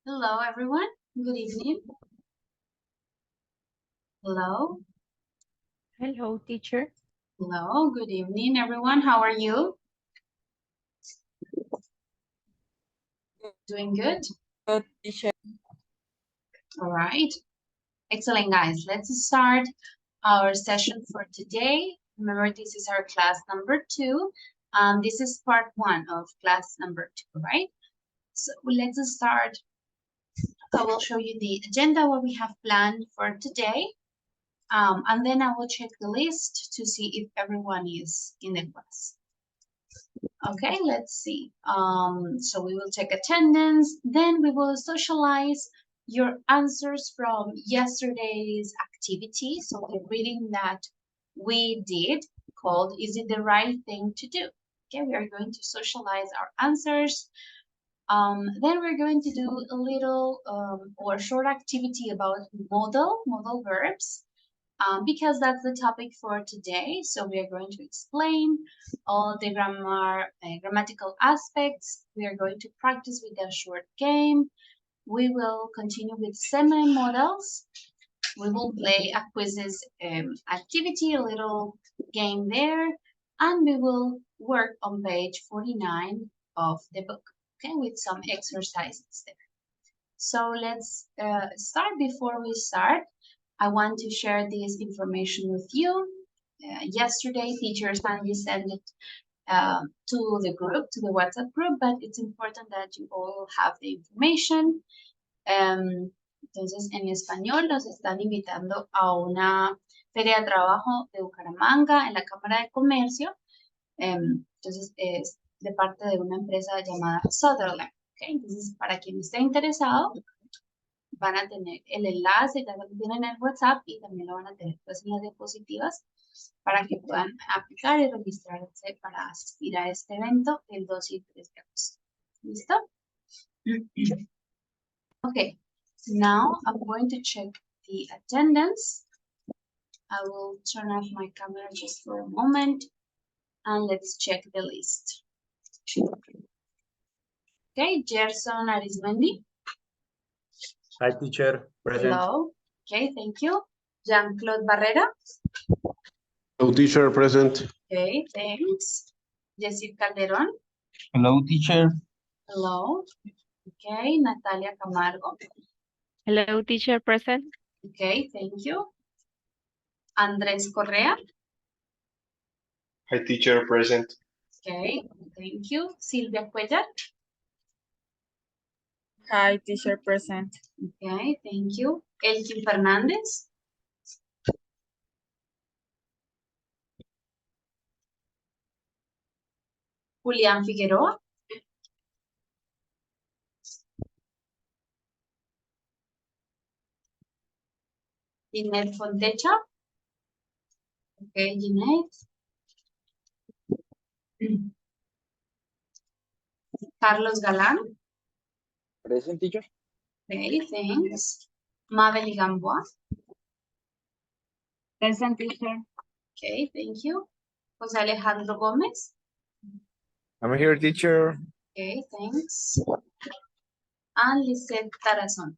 Hello, everyone. Good evening. Hello. Hello, teacher. Hello. Good evening, everyone. How are you? Doing good? Good, teacher. All right. Excellent, guys. Let's start our session for today. Remember, this is our class number 2. This is part 1 of class number 2, right? So let's start. I will show you the agenda, what we have planned for today. And then I will check the list to see if everyone is in the class. Okay, let's see. So we will check attendance, then we will socialize your answers from yesterday's activity. So the reading that we did called Is It the Right Thing to Do? Okay, we are going to socialize our answers. Then we're going to do a little or short activity about modal verbs. Because that's the topic for today. So we are going to explain all the grammatical aspects. We are going to practice with a short game. We will continue with semi-modals. We will play a quizzes activity, a little game there, and we will work on page 49 of the book, okay, with some exercises there. So let's start. Before we start, I want to share this information with you. Yesterday, teacher Sandy sent it to the group, to the WhatsApp group, but it's important that you all have the information. Entonces, en español nos están invitando a una feria de trabajo de Bucaramanga en la Cámara de Comercio. Entonces, es de parte de una empresa llamada Sutherland. Okay. Entonces, para quien esté interesado, van a tener el enlace, ya lo tienen en el WhatsApp y también lo van a tener pues en las diapositivas para que puedan aplicar y registrarse para asistir a este evento el 2 y 3 de agosto. ¿Listo? Okay, now I'm going to check the attendance. I will turn off my camera just for a moment and let's check the list. Okay, Gerson Arismendi. Hi, teacher. Present. Hello. Okay, thank you. Jean-Claude Barrera. Hello, teacher, present. Okay, thanks. Jessy Calderon. Hello, teacher. Hello. Okay, Natalia Camargo. Hello, teacher, present. Okay, thank you. Andrés Correa. Hi, teacher, present. Okay, thank you. Silvia Cuellar. Hi, teacher, present. Okay, thank you. Elkin Fernández. Julián Figueroa. Ginette Fontecha. Okay, Ginette. Carlos Galán. Present, teacher. Okay, thanks. Mabel Gamboa. Present, teacher. Okay, thank you. José Alejandro Gómez. I'm here, teacher. Okay, thanks. And Lisette Tarazón.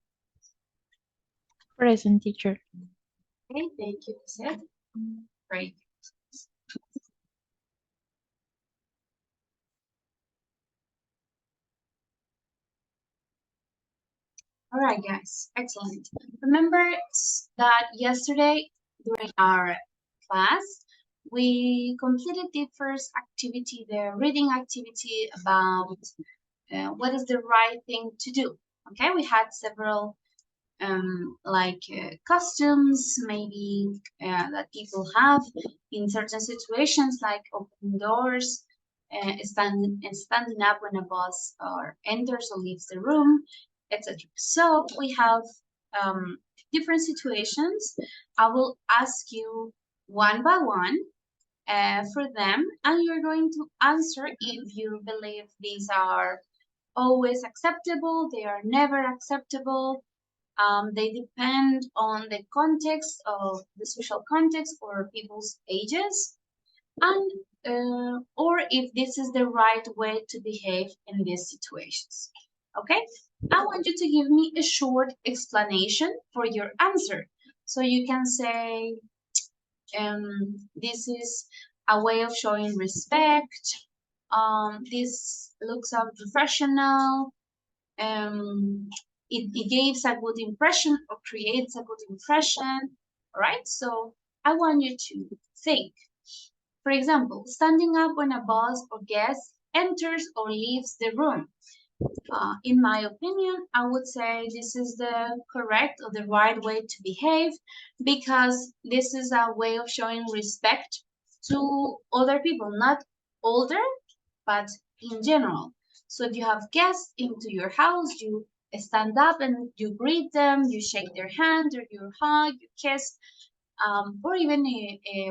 Present, teacher. Okay, thank you, Lisette. Great. All right, guys, excellent. Remember that yesterday during our class, we completed the first activity, the reading activity about what is the right thing to do. Okay, we had several customs maybe that people have in certain situations, like opening doors, standing up when a boss enters or leaves the room, etc. So we have different situations. I will ask you one by one for them, and you're going to answer if you believe these are always acceptable, they are never acceptable. They depend on the context of the social context or people's ages, and or if this is the right way to behave in these situations. Okay, I want you to give me a short explanation for your answer. So you can say, this is a way of showing respect. This looks unprofessional. It gives a good impression or creates a good impression. All right, so I want you to think. For example, standing up when a boss or guest enters or leaves the room. In my opinion, I would say this is the correct or the right way to behave because this is a way of showing respect to other people, not older, but in general. So if you have guests into your house, you stand up and you greet them, you shake their hand or you hug, you kiss, or even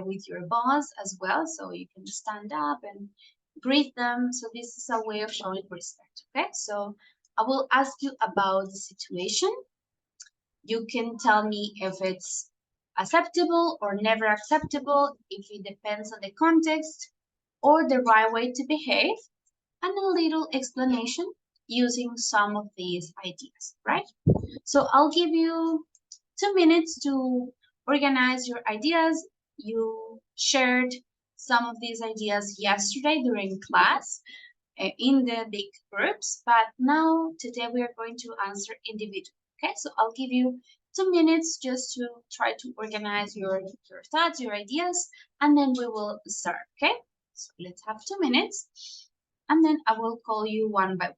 with your boss as well. So you can stand up and greet them. So this is a way of showing respect. Okay, so I will ask you about the situation. You can tell me if it's acceptable or never acceptable, if it depends on the context or the right way to behave, and a little explanation using some of these ideas, right? So I'll give you 2 minutes to organize your ideas. You shared some of these ideas yesterday during class in the big groups, but now today we are going to answer individually. Okay, so I'll give you 2 minutes just to try to organize your thoughts, your ideas, and then we will start. Okay, so let's have 2 minutes, and then I will call you one by one.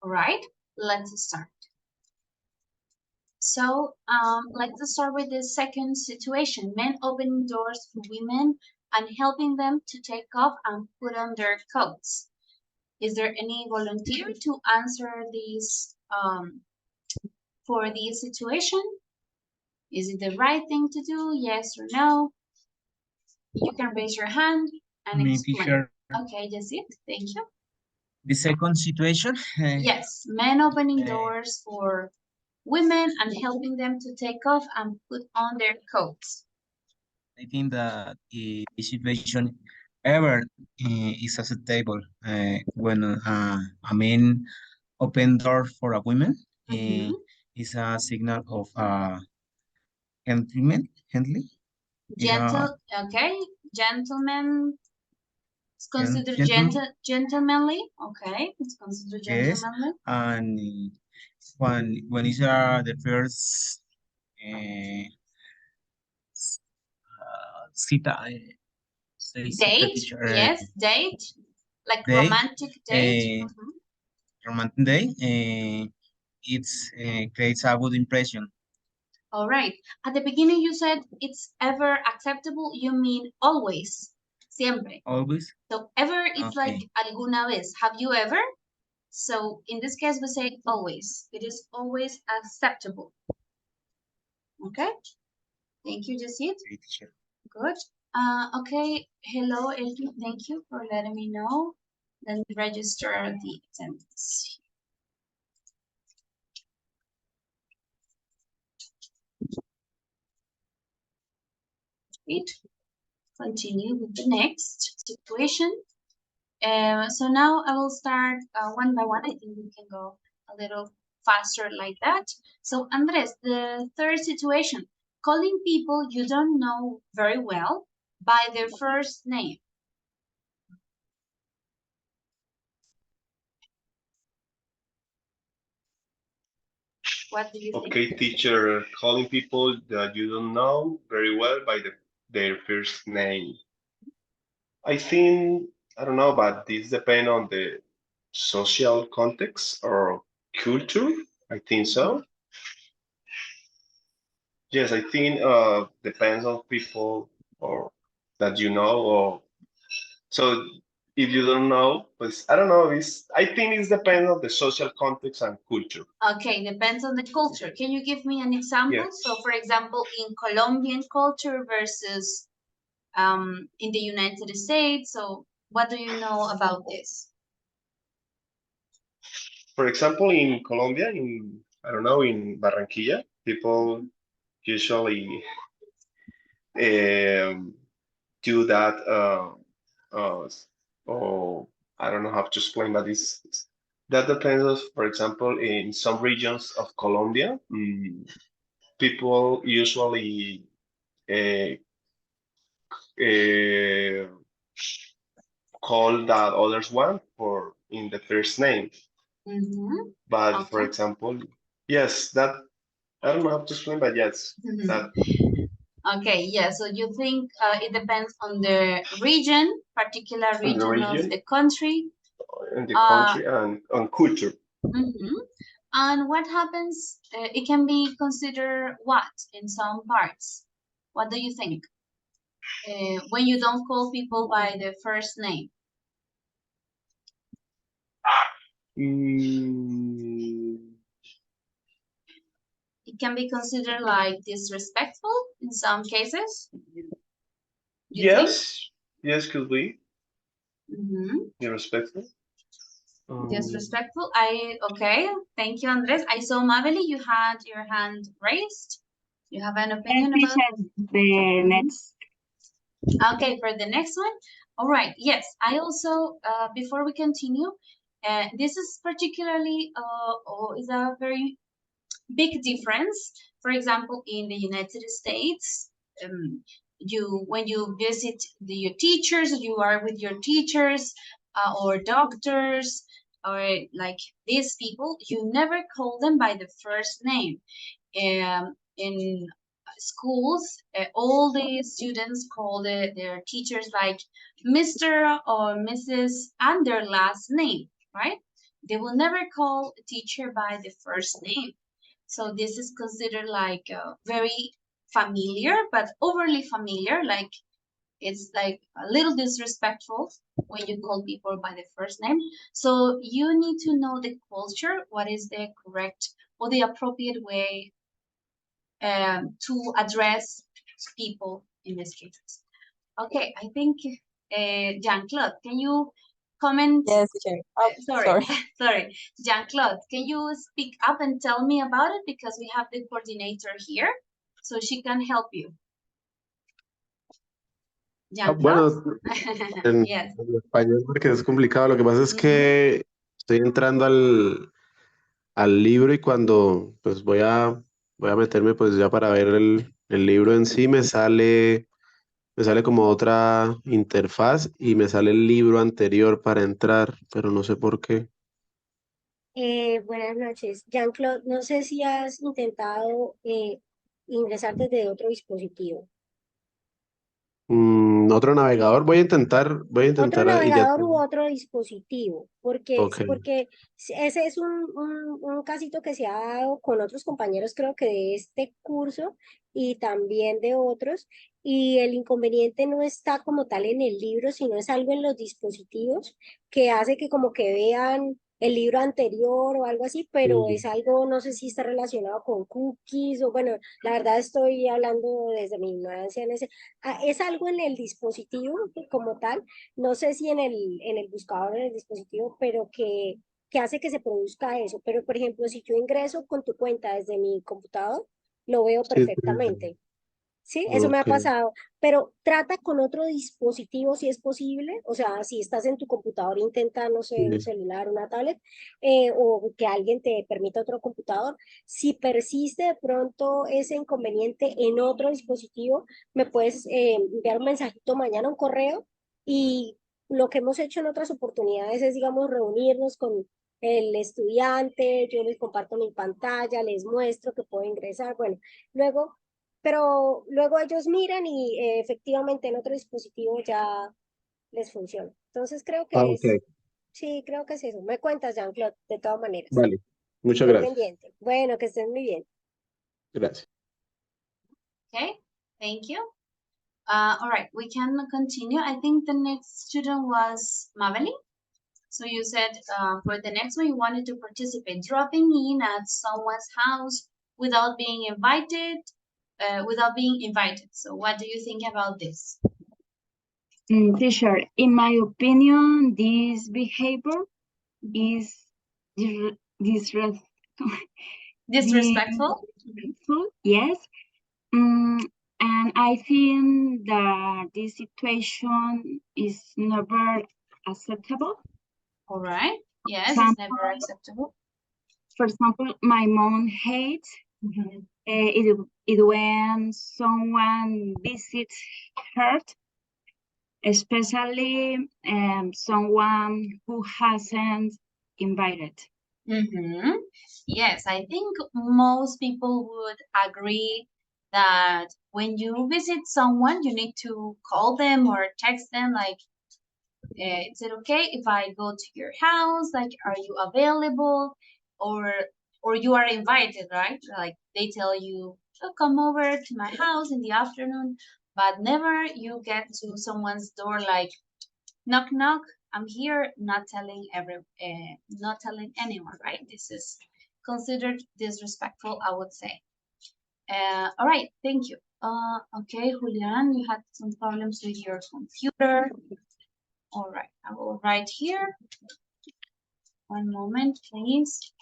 All right, let's start. So let's start with the second situation, men opening doors for women and helping them to take off and put on their coats. Is there any volunteer to answer this for this situation? Is it the right thing to do, yes or no? You can raise your hand and Me, explain. teacher. Okay, that's it, thank you. The second situation, Yes, men opening Uh, doors for women and helping them to take off and put on their coats. I think that the situation ever is acceptable when a man open door for a woman. is a signal of gentleman, handling. Gentle, okay. Gentleman. It's considered Gentleman. gentlemanly. Okay, it's considered Yes, gentlemanly. and when is the first cita, Date, teacher, yes, date, like day, romantic date. romantic day, it creates a good impression. All right. At the beginning, you said it's ever acceptable. You mean always, siempre. Always. So ever is Okay. like alguna vez. Have you ever? So in this case, we say always. It is always acceptable. Okay. Thank you, Jacid. Okay, teacher. Good. Okay. Hello, Elkie. Thank you for letting me know. Let me register the attendance. Great. Continue with the next situation. So now I will start one by one. I think we can go a little faster like that. So Andres, the third situation, calling people you don't know very well by their first name. What do you think? Okay, teacher, calling people that you don't know very well by their first name. I think, I don't know, but this depends on the social context or culture. I think so. Yes, I think depends on people or that you know or so if you don't know, but I don't know, I think it depends on the social context and culture. Okay, depends on the culture. Can you give me an example? Yes. So for example, in Colombian culture versus in the United States. So what do you know about this? For example, in Colombia, I don't know, in Barranquilla, people usually do that. Or I don't know how to explain, but that depends. For example, in some regions of Colombia, people usually uh, uh, call that others one for in the first name. But for Okay. example, yes, that I don't know how to explain, but yes, that Okay, yeah, so you think it depends on the region, particular in the region of region, the country. in the country, and on culture. And what happens, it can be considered what in some parts? What do you think? When you don't call people by the first name? It can be considered like disrespectful in some cases. Yes, yes, could be disrespectful. Disrespectful. Okay. Thank you, Andres. I saw Mabeli, you had your hand raised. You have an opinion about the next. Okay, for the next one. All right. Yes, I also before we continue, this is particularly is a very big difference. For example, in the United States, when you visit your teachers, you are with your teachers or doctors or like these people, you never call them by the first name. In schools, all the students call their teachers like Mr. or Mrs. and their last name, right? They will never call a teacher by the first name. So this is considered like very familiar, but overly familiar. Like it's like a little disrespectful when you call people by the first name. So you need to know the culture, what is the correct or the appropriate way to address people in this case. Okay, I think Jean-Claude, can you comment? Yes, teacher. Oh, sorry. Sorry, Jean-Claude, can you speak up and tell me about it? Because we have the coordinator here, so she can help you. Jean-Claude? Bueno, en, Yes. en español porque es complicado. Lo que pasa es que estoy entrando al libro y cuando pues voy a meterme pues ya para ver el libro en sí, me sale como otra interfaz y me sale el libro anterior para entrar, pero no sé por qué. Buenas noches. Jean-Claude, no sé si has intentado ingresar desde otro dispositivo. Otro navegador, voy a Otro intentar y ya. navegador u otro dispositivo, Ok, porque ese es un casito que se ha dado con otros compañeros, creo que de este curso y también de otros, y el inconveniente no está como tal en el libro, sino es algo en los dispositivos que hace que como que vean el libro anterior o algo así, pero es algo, no sé si está relacionado con cookies o bueno, la verdad estoy hablando desde mi ignorancia en ese, es algo en el dispositivo como tal, no sé si en el buscador del dispositivo, pero que hace que se produzca eso. Pero, por ejemplo, si yo ingreso con tu cuenta desde mi computador, lo veo sí, perfectamente. Sí, eso me ha ok, pasado, pero trata con otro dispositivo si es posible, o sea, si estás en tu computador, intenta, no sé, un sí. celular, una tablet, o que alguien te permita otro computador. Si persiste de pronto ese inconveniente en otro dispositivo, me puedes enviar un mensajito mañana, un correo, y lo que hemos hecho en otras oportunidades es, digamos, reunirnos con el estudiante, yo les comparto mi pantalla, les muestro que puedo ingresar, bueno, luego pero luego ellos miran y efectivamente en otro dispositivo ya les funciona. Entonces creo Ah, que ok, sí, creo que es eso. Me cuentas, Jean-Claude, de todas maneras. vale, muchas Estoy gracias. pendiente. Bueno, que estén muy bien. Gracias. Okay, thank you. All right, we can continue. I think the next student was Maveli. So you said for the next one, you wanted to participate, dropping in at someone's house without being invited, So what do you think about this? Teacher, in my opinion, this behavior is disrespectful. Disrespectful? Yes. Mm, and I think that this situation is never acceptable. All right. Yes, it's Example, never acceptable. for example, my mom hates it when someone visits her, especially someone who hasn't invited. Yes, I think most people would agree that when you visit someone, you need to call them or text them like, is it okay if I go to your house? Like, are you available? Or or you are invited, right? Like they tell you, oh, come over to my house in the afternoon, but never you get to someone's door like, knock knock, I'm here, not telling anyone, right? This is considered disrespectful, I would say. All right, thank you. Okay, Julian, you had some problems with your computer. All right, I will write here. One moment, please.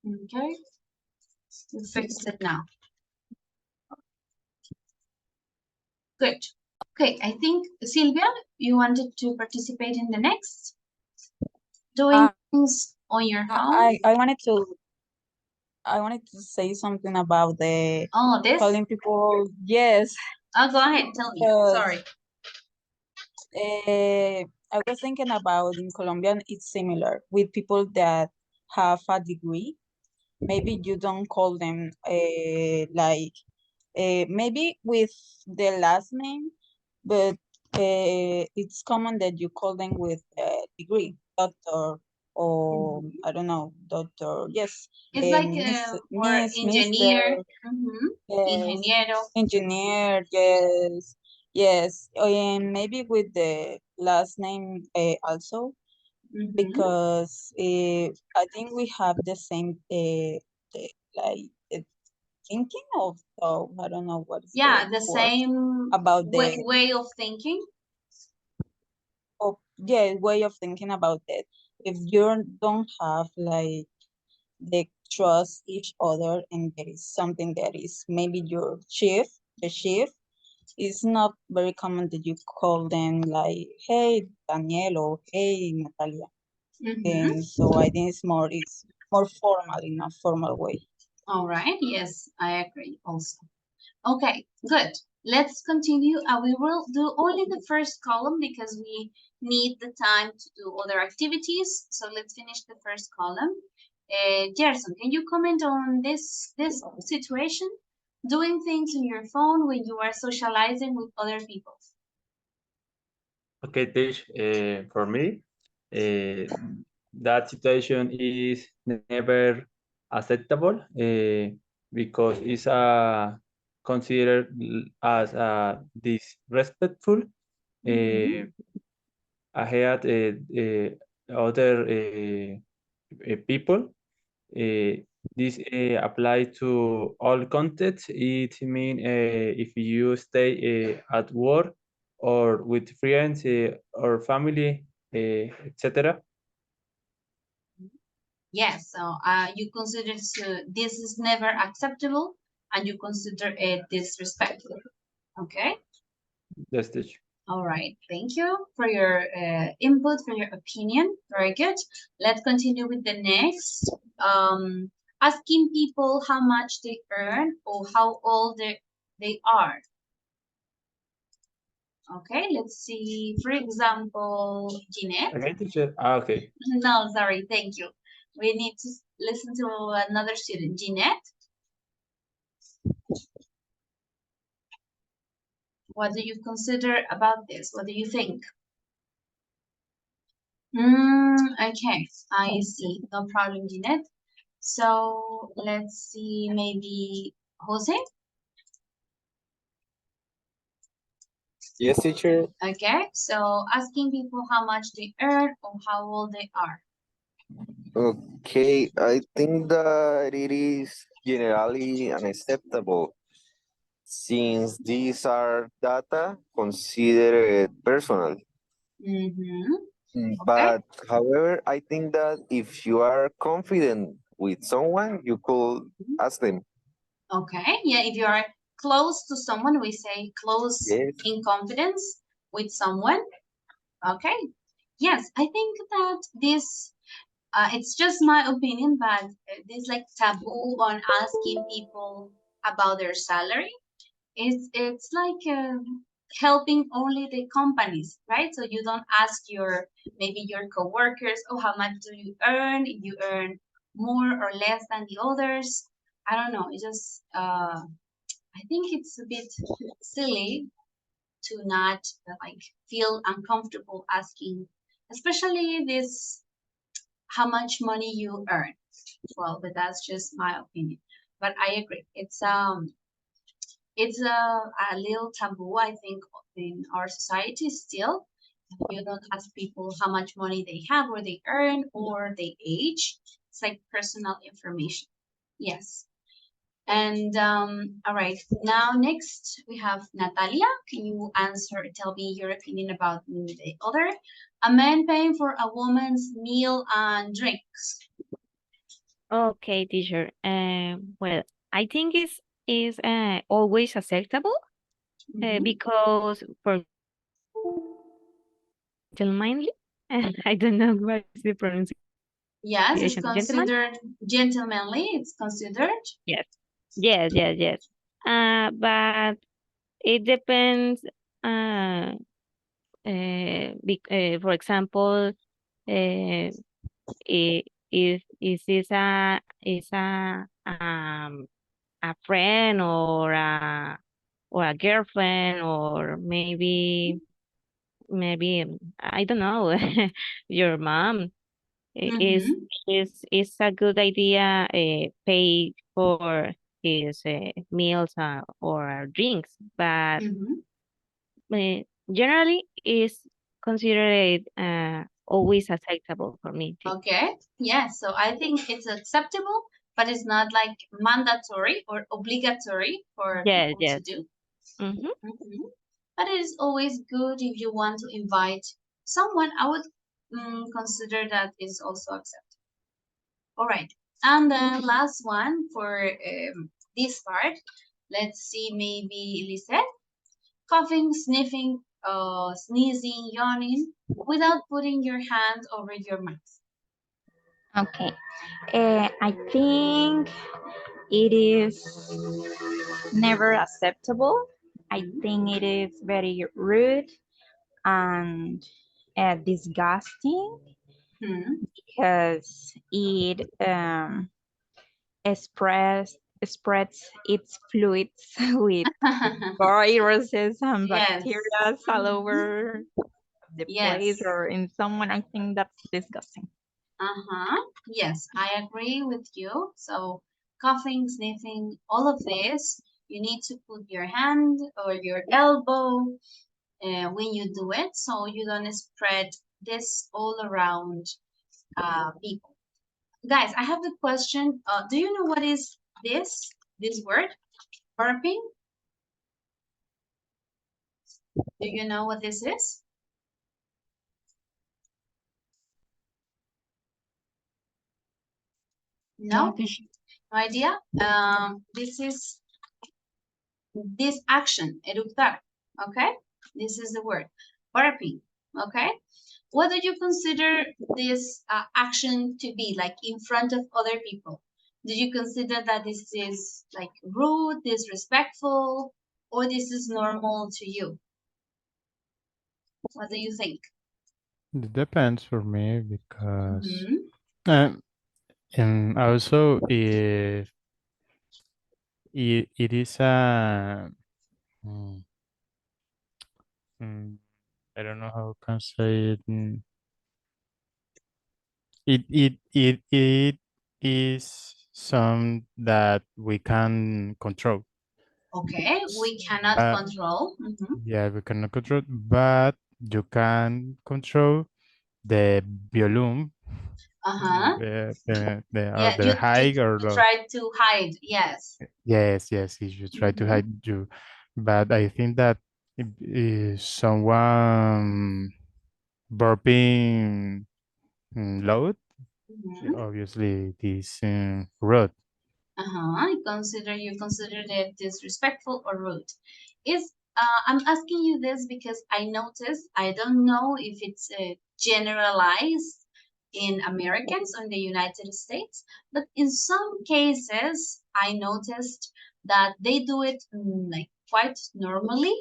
Okay, we fixed it now. Good. Okay, I think Sylvia, you wanted to participate in the next, doing things on your home. I wanted to say something about the Oh, this? calling people. Yes, Oh, go ahead, tell me. Sorry. I was thinking about in Colombian, it's similar with people that have a degree. Maybe you don't call them maybe with the last name, but it's common that you call them with degree, doctor, or I don't know, doctor. Yes, It's like or miss, engineer, mister. Yes, ingeniero. engineer, yes, yes, and maybe with the last name also, because I think we have the same like thinking of I don't know what is Yeah, the the word same about the way of thinking. yeah way of thinking about that. If you don't have like the trust each other and there is something that is maybe your chief, the chief, it's not very common that you call them like, hey, Daniel or hey, Natalia. And so I think it's more formal in a formal way. All right. Yes, I agree also. Okay, good. Let's continue. We will do only the first column because we need the time to do other activities. So let's finish the first column. Gerson, can you comment on this situation? Doing things on your phone when you are socializing with other people. Okay, Tish, for me, that situation is never acceptable because it's considered as disrespectful. I had other people. This applies to all contexts. It means if you stay at work or with friends or family, etc. Yes, so you consider this is never acceptable and you consider it disrespectful. Okay? That's the All right, thank you for your input, for your opinion. Very good. Let's continue with the next. Asking people how much they earn or how old they are. Okay, let's see. For example, Jeanette. Okay, teacher. Okay. No, sorry, thank you. We need to listen to another student. Jeanette. What do you consider about this? What do you think? Okay, I see. No problem, Jeanette. So let's see, maybe Jose. Yes, teacher. Okay, so asking people how much they earn or how old they are. Okay, I think that it is generally unacceptable since these are data considered personal. Okay. But however, I think that if you are confident with someone, you could ask them. Okay, yeah, if you are close to someone, we say close Yes. in confidence with someone. Okay, yes, I think that this, it's just my opinion, but this like taboo on asking people about their salary. It's like helping only the companies, right? So you don't ask maybe your coworkers, oh, how much do you earn? If you earn more or less than the others. I don't know. It just I think it's a bit silly to not like feel uncomfortable asking, especially this how much money you earn. Well, but that's just my opinion. But I agree. It's a little taboo, I think, in our society still. You don't ask people how much money they have or they earn or their age. It's like personal information. Yes. And all right, now next we have Natalia. Can you tell me your opinion about the other? A man paying for a woman's meal and drinks. Okay, teacher. Well, I think is always acceptable because for gentlemanly, I don't know what is the pronunciation. Yes, it's Gentleman? considered gentlemanly. It's considered. Yes, yes. But it depends. For example, is this a friend or a girlfriend or maybe I don't know your mom is a good idea pay for his meals or drinks, but generally is considered always acceptable for me too. Okay. Yes. So I think it's acceptable, but it's not like mandatory or obligatory for people to Yes. do. But it is always good if you want to invite someone. I would consider that is also acceptable. All right. And then last one for this part. Let's see, maybe Lisette. Coughing, sniffing, sneezing, yawning without putting your hand over your mouth. Okay. I think it is never acceptable. I think it is very rude and disgusting because it spreads its fluids with viruses and bacteria all over the place or in someone. I think that's disgusting. Yes, I agree with you. So coughing, sniffing, all of this, you need to put your hand or your elbow when you do it, so you don't spread this all around people. Guys, I have a question. Do you know what is this word? Burping? Do you know what this is? No? No idea? This is this action, eructar, okay? This is the word, burping, okay? What do you consider this action to be, like in front of other people? Do you consider that this is like rude, disrespectful, or this is normal to you? What do you think? It depends for me because and also if it is a mm, I don't know how I can say it. It is some that we can control. Okay, we cannot control. Yeah, we cannot control, but you can control the volume, Yeah, the high or you low. try to hide, yes. Yes, if you try to hide you, but I think that if someone burping loud, obviously it is rude. You consider it disrespectful or rude. I'm asking you this because I noticed, I don't know if it's generalized in Americans or in the United States, but in some cases I noticed that they do it like quite normally.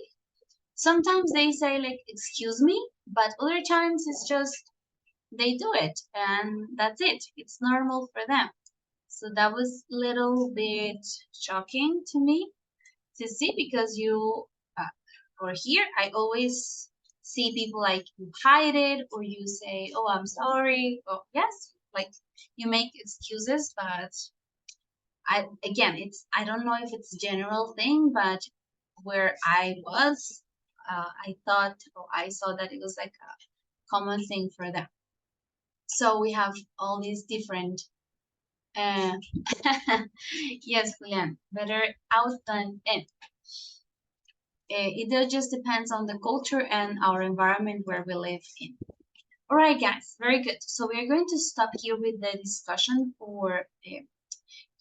Sometimes they say like, excuse me, but other times it's just they do it and that's it. It's normal for them. So that was a little bit shocking to me to see because or here, I always see people like you hide it or you say, oh, I'm sorry. Oh, yes, like you make excuses, but I don't know if it's a general thing, but where I was, I thought, or I saw that it was like a common thing for them. So we have all these different yes, Julian, better out than in. It just depends on the culture and our environment where we live in. All right, guys, very good. So we're going to stop here with the discussion for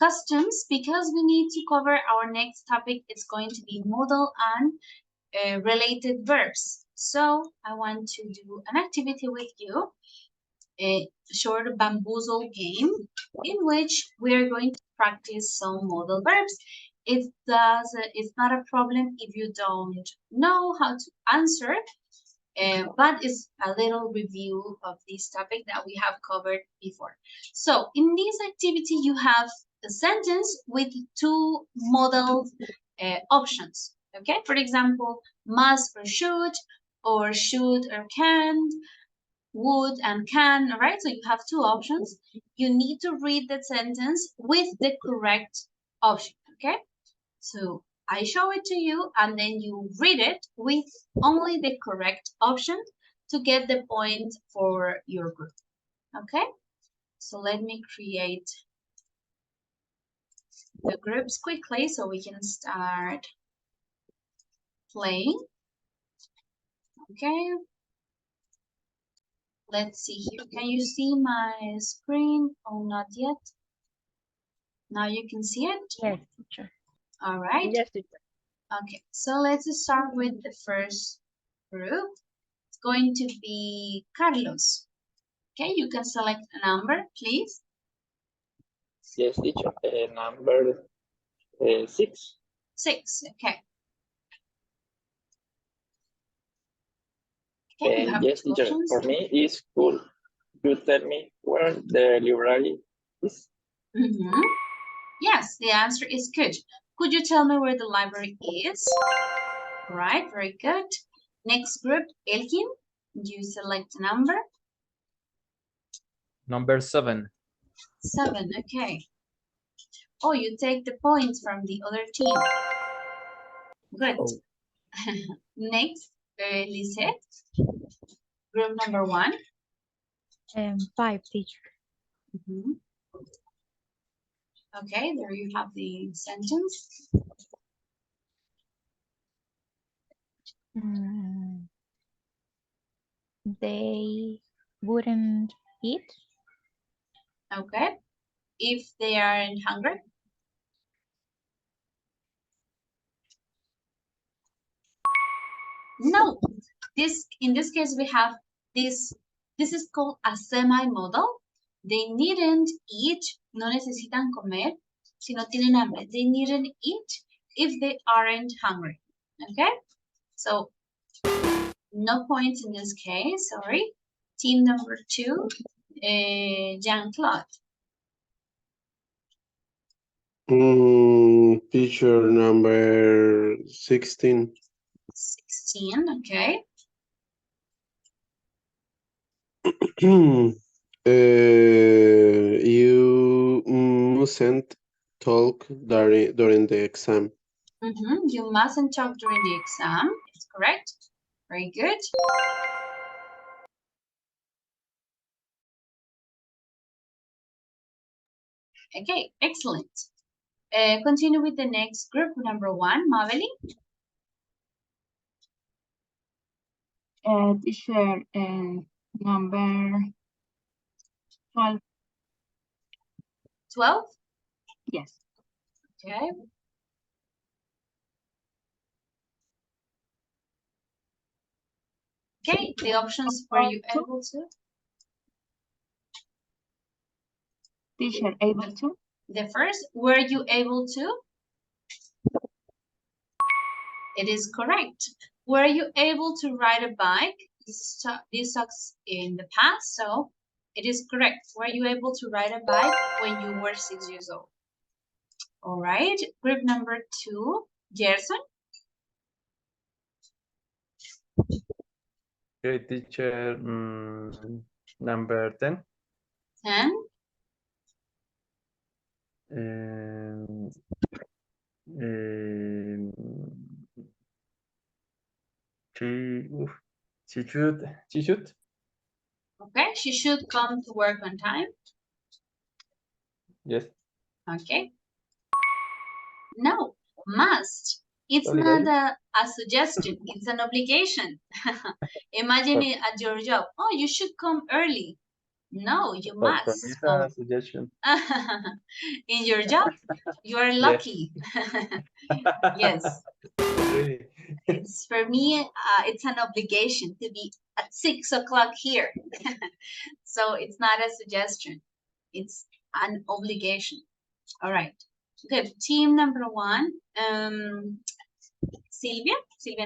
customs because we need to cover our next topic. It's going to be modal and related verbs. So I want to do an activity with you, a short bamboozle game in which we are going to practice some modal verbs. It's not a problem if you don't know how to answer, but it's a little review of this topic that we have covered before. So in this activity, you have a sentence with two modal options. Okay, for example, must or should or can, would and can, all right? So you have two options. You need to read the sentence with the correct option, okay? So I show it to you and then you read it with only the correct option to get the point for your group, okay? So let me create the groups quickly so we can start playing, okay? Let's see here. Can you see my screen? Oh, not yet. Now you can see it? Yes, teacher. All right. Yes, teacher. Okay, so let's start with the first group. It's going to be Carlos. Okay, you can select a number, please. Yes, teacher. Number 6. 6, okay. Okay, you have Yes, two teacher. options. For me, it's cool. You tell me where the library is. Yes, the answer is good. Could you tell me where the library is? Right, very good. Next group, Elkin. You select a number. Number 7. 7, okay. Oh, you take the points from the other team. Good. Oh. Next, Lisette. Group number 1. 5, teacher. Okay, there you have the sentence. They wouldn't eat. Okay. If they aren't hungry. No. In this case we have this. This is called a semi-modal. They needn't eat. No necesitan comer. Si no tienen hambre. They needn't eat if they aren't hungry. Okay. So no points in this case. Sorry. Team number 2. Jean-Claude. Teacher number 16. 16, okay. You mustn't talk during the exam. You mustn't talk during the exam. It's correct. Very good. Okay, excellent. Continue with the next group, number 1, Maveli. Teacher, number 12. 12? Yes. Okay. Okay, the options, were you able to? Teacher, able to? The first, were you able to? It is correct. Were you able to ride a bike? This talks in the past, so it is correct. Were you able to ride a bike when you were 6 years old? All right, group number 2, Gerson. Okay, teacher. Number 10. 10. She should. Okay, she should come to work on time. Yes. Okay. No, must. It's Obligation? not a suggestion, it's an obligation. Imagine it at your job. Oh, you should come early. No, you For me, must it's come. a suggestion. In your job, you are Yes. lucky. Yes. Really? It's for me, it's an obligation to be at 6 o'clock here. So it's not a suggestion. It's an obligation. All right. Good. Team number 1. Silvia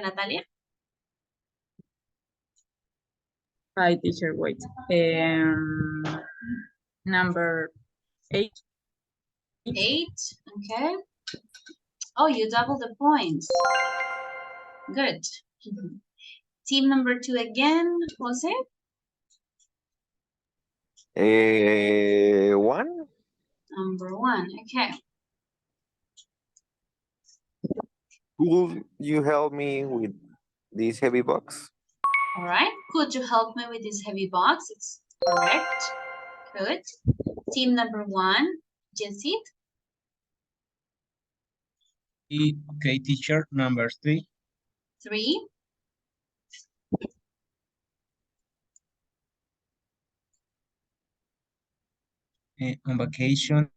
Natalia. Hi, teacher. Wait. Number 8. 8. Okay. Oh, you double the points. Good. Team number 2 again, Jose. 1. Number 1. Okay. Could you help me with this heavy box? All right. Could you help me with this heavy box? It's correct. Good. Team number 1, Jessit. Okay, teacher, number 3. 3. On vacation.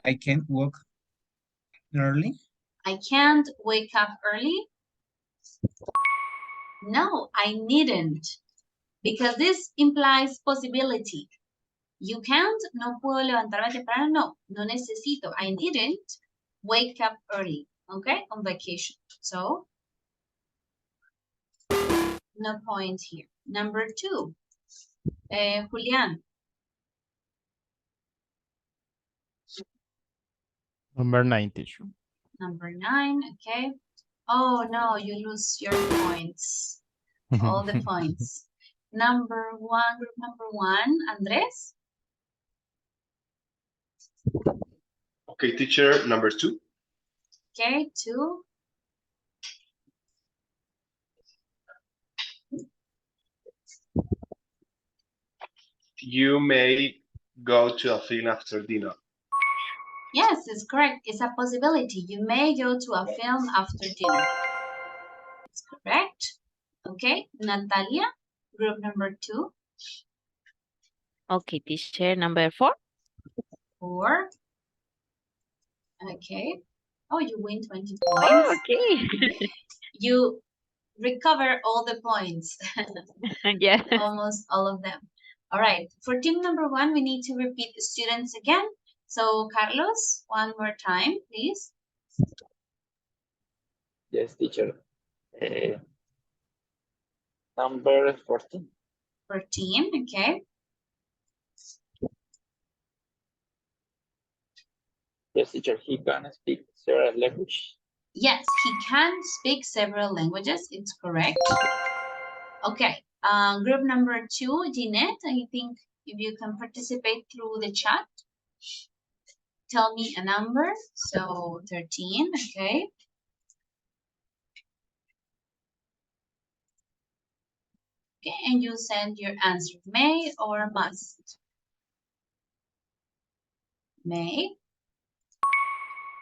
I can't walk early. I can't wake up early. No, I needn't. Because this implies possibility. You can't, no puedo levantarme temprano, no, no necesito. I didn't wake up early, okay, on vacation. So, no point here. Number 2, Julian. Number 9, teacher. Number 9, okay. Oh no, you lose your points. All the points. Number 1, group number 1, Andres. Okay, teacher, number 2. Okay, 2. You may go to a film after dinner. Yes, it's correct. It's a possibility. You may go to a film after dinner. It's correct. Okay, Natalia, group number 2. Okay, teacher, number 4. 4. Okay. Oh, you win 20 Oh, points. okay. You recover all the points. Yeah. Almost all of them. All right. For team number 1, we need to repeat the students again. So, Carlos, one more time, please. Yes, teacher. Number 14. 14, okay. Yes, teacher. He can speak several languages. Yes, he can speak several languages. It's correct. Okay. Group number 2, Jeanette, I think if you can participate through the chat. Tell me a number. So 13, okay. Okay, and you send your answer, may or must. May.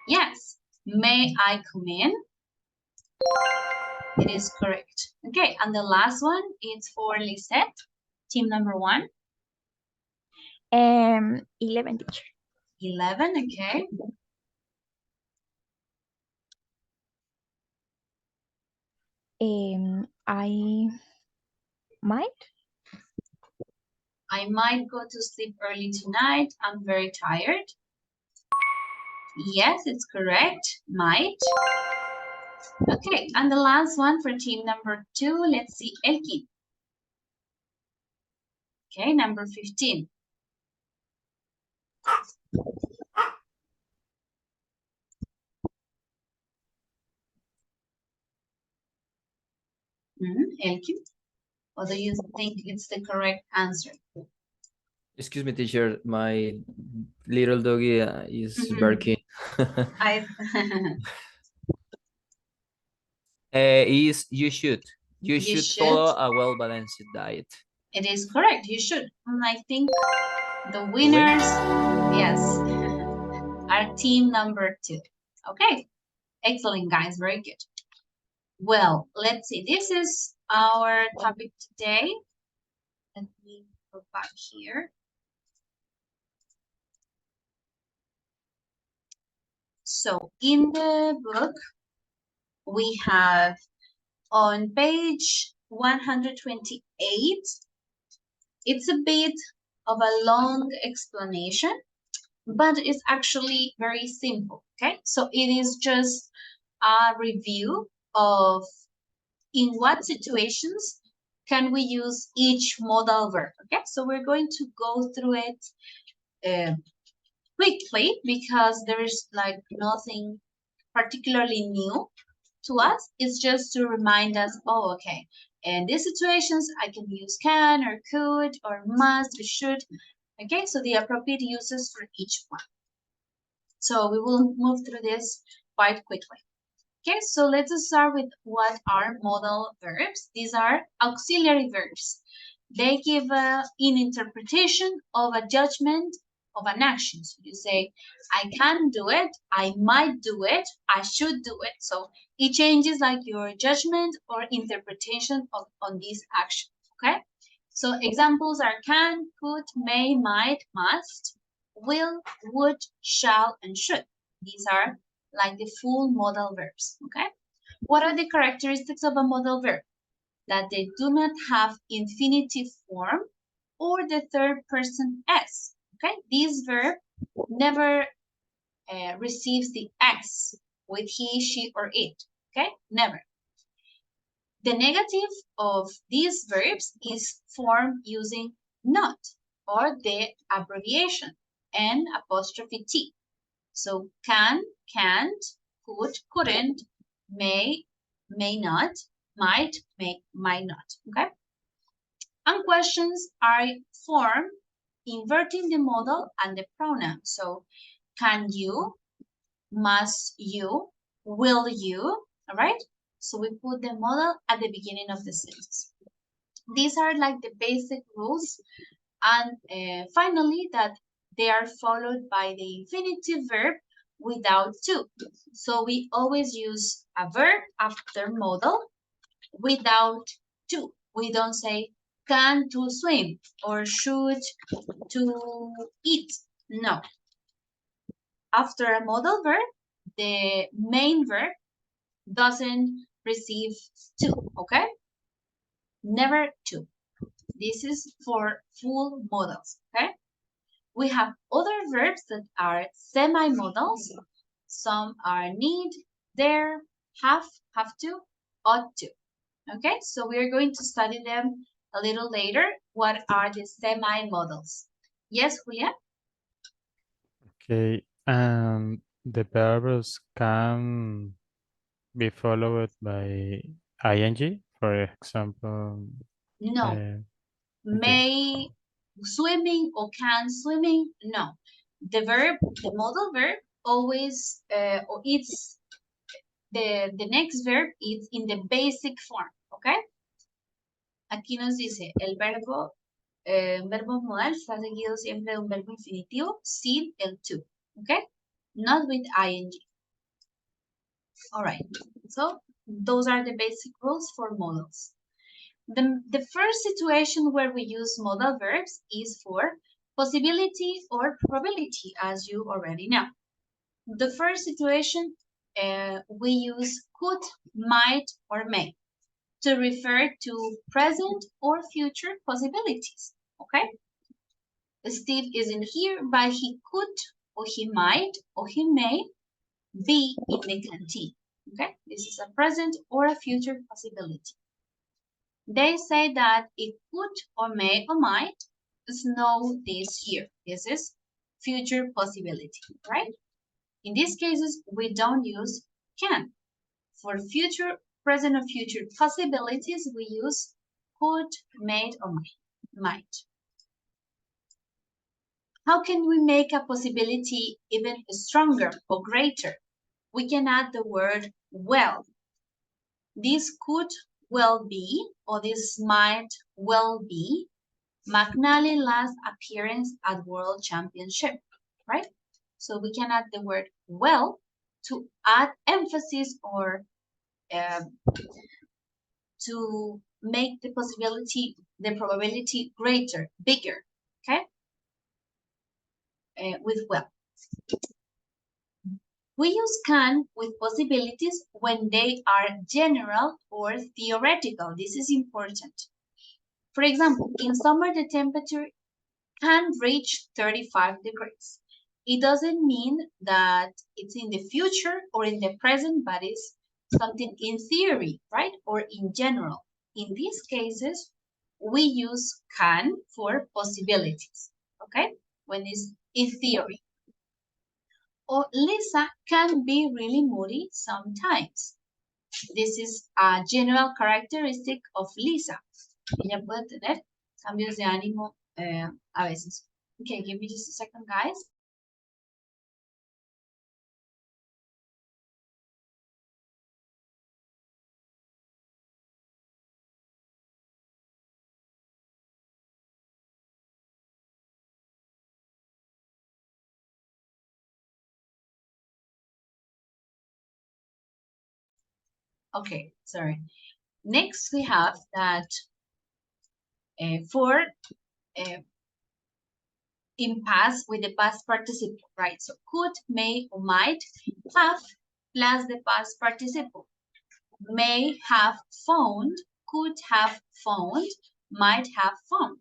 Yes. May I come in? It is correct. Okay, and the last one is for Lisette, team number 1. 11, teacher. 11, okay. I might. I might go to sleep early tonight. I'm very tired. Yes, it's correct. Might. Okay, and the last one for team number 2, let's see, Elkin. Okay, number 15. Elkin, what do you think it's the correct answer? Excuse me, teacher. My little doggy is barking. Is you should follow a well-balanced diet. It is correct. You should. And I think the winners, yes, are team number 2. Okay. Excellent, guys. Very good. Well, let's see. This is our topic today. Let me go back here. So in the book, we have on page 128, it's a bit of a long explanation, but it's actually very simple, okay? So it is just a review of in what situations can we use each modal verb, okay? So we're going to go through it quickly because there is like nothing particularly new to us. It's just to remind us, oh, okay, in these situations, I can use can or could or must or should. Okay, so the appropriate uses for each one. So we will move through this quite quickly. Okay, so let's start with what are modal verbs. These are auxiliary verbs. They give an interpretation of a judgment of an action. So you say, I can do it, I might do it, I should do it. So it changes like your judgment or interpretation on this action, okay? So examples are can, could, may, might, must. will, would, shall, and should. These are like the full modal verbs, okay? What are the characteristics of a modal verb? That they do not have infinitive form or the third person s, okay? This verb never receives the s with he, she, or it, okay? Never. The negative of these verbs is formed using not or the abbreviation N apostrophe T. So can, can't, could, couldn't, may not, might, might not, okay? And questions are formed inverting the modal and the pronoun. So can you, must you, will you, all right? So we put the modal at the beginning of the sentence. These are like the basic rules. And finally, that they are followed by the infinitive verb without to. So we always use a verb after modal without to. We don't say can to swim or should to eat. No. After a modal verb, the main verb doesn't receive to, okay? Never to. This is for full modals, okay? We have other verbs that are semi-modals. Some are need, dare, have to, ought to. Okay, so we are going to study them a little later. What are the semi-modals? Yes, Julia? Okay, the verbs can be followed by ing, for example. No. Okay. May swimming or can swimming? No. The verb, the modal verb, always, or it's the next verb is in the basic form, okay? Aquí nos dice el verbo, verbo modal está seguido siempre de un verbo infinitivo sin el to, okay? Not with ing. All right, so those are the basic rules for modals. The first situation where we use modal verbs is for possibility or probability, as you already know. The first situation, we use could, might, or may to refer to present or future possibilities, okay? Steve isn't here, but he could, or he might, or he may be in the canteen, okay? This is a present or a future possibility. They say that it could or may or might snow this year. This is future possibility, right? In these cases, we don't use can. For future, present or future possibilities, we use could, may, or might. How can we make a possibility even stronger or greater? We can add the word well. This could well be, or this might well be, McNally last appearance at World Championship, right? So we can add the word well to add emphasis or to make the possibility, the probability greater, bigger, okay? With well. We use can with possibilities when they are general or theoretical. This is important. For example, in summer, the temperature can reach 35 degrees. It doesn't mean that it's in the future or in the present, but it's something in theory, right? Or in general. In these cases, we use can for possibilities, okay? When it's in theory. Or Lisa can be really moody sometimes. This is a general characteristic of Lisa. Ella puede tener cambios de ánimo a veces. Okay, give me just a second, guys. Okay, sorry. Next, we have that for in past with the past participle, right? So could, may, or might have plus the past participle. May have found, could have found, might have found.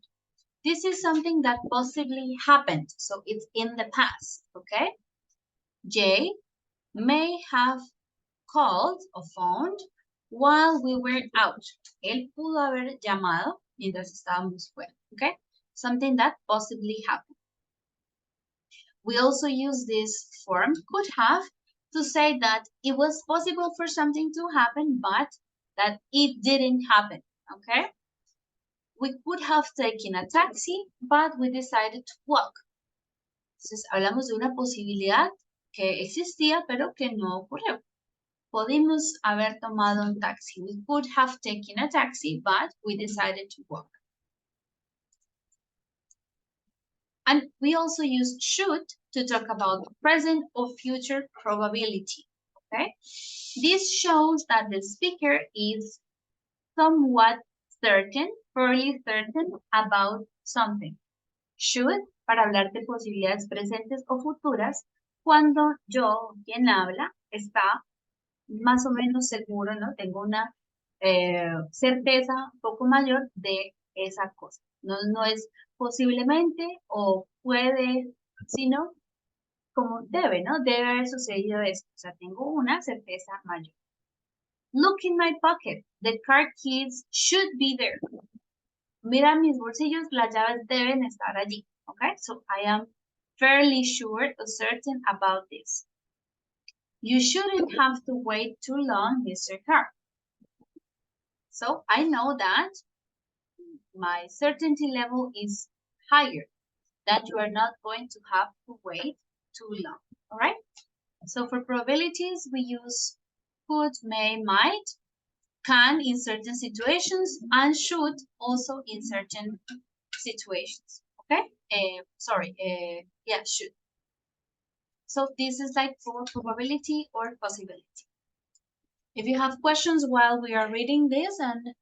This is something that possibly happened, so it's in the past, okay? Jay may have called or phoned while we were out. Él pudo haber llamado mientras estábamos fuera, okay? Something that possibly happened. We also use this form, could have, to say that it was possible for something to happen, but that it didn't happen, okay? We could have taken a taxi, but we decided to walk. Entonces, hablamos de una posibilidad que existía, pero que no ocurrió. Podemos haber tomado un taxi. We could have taken a taxi, but we decided to walk. And we also use should to talk about present or future probability, okay? This shows that the speaker is somewhat certain, fairly certain about something. Should, para hablar de posibilidades presentes o futuras, cuando yo, quien habla, está más o menos seguro, ¿no? Tengo una certeza un poco mayor de esa cosa. No es posiblemente o puede, sino como debe, ¿no? Debe haber sucedido esto. O sea, tengo una certeza mayor. Look in my pocket. The car keys should be there. Mira mis bolsillos, las llaves deben estar allí. Okay, so I am fairly sure or certain about this. You shouldn't have to wait too long, Mr. Carr. So I know that my certainty level is higher, that you are not going to have to wait too long, all right? So for probabilities, we use could, may, might, can in certain situations, and should also in certain situations, okay? Should. So this is like for probability or possibility. If you have questions while we are reading this, and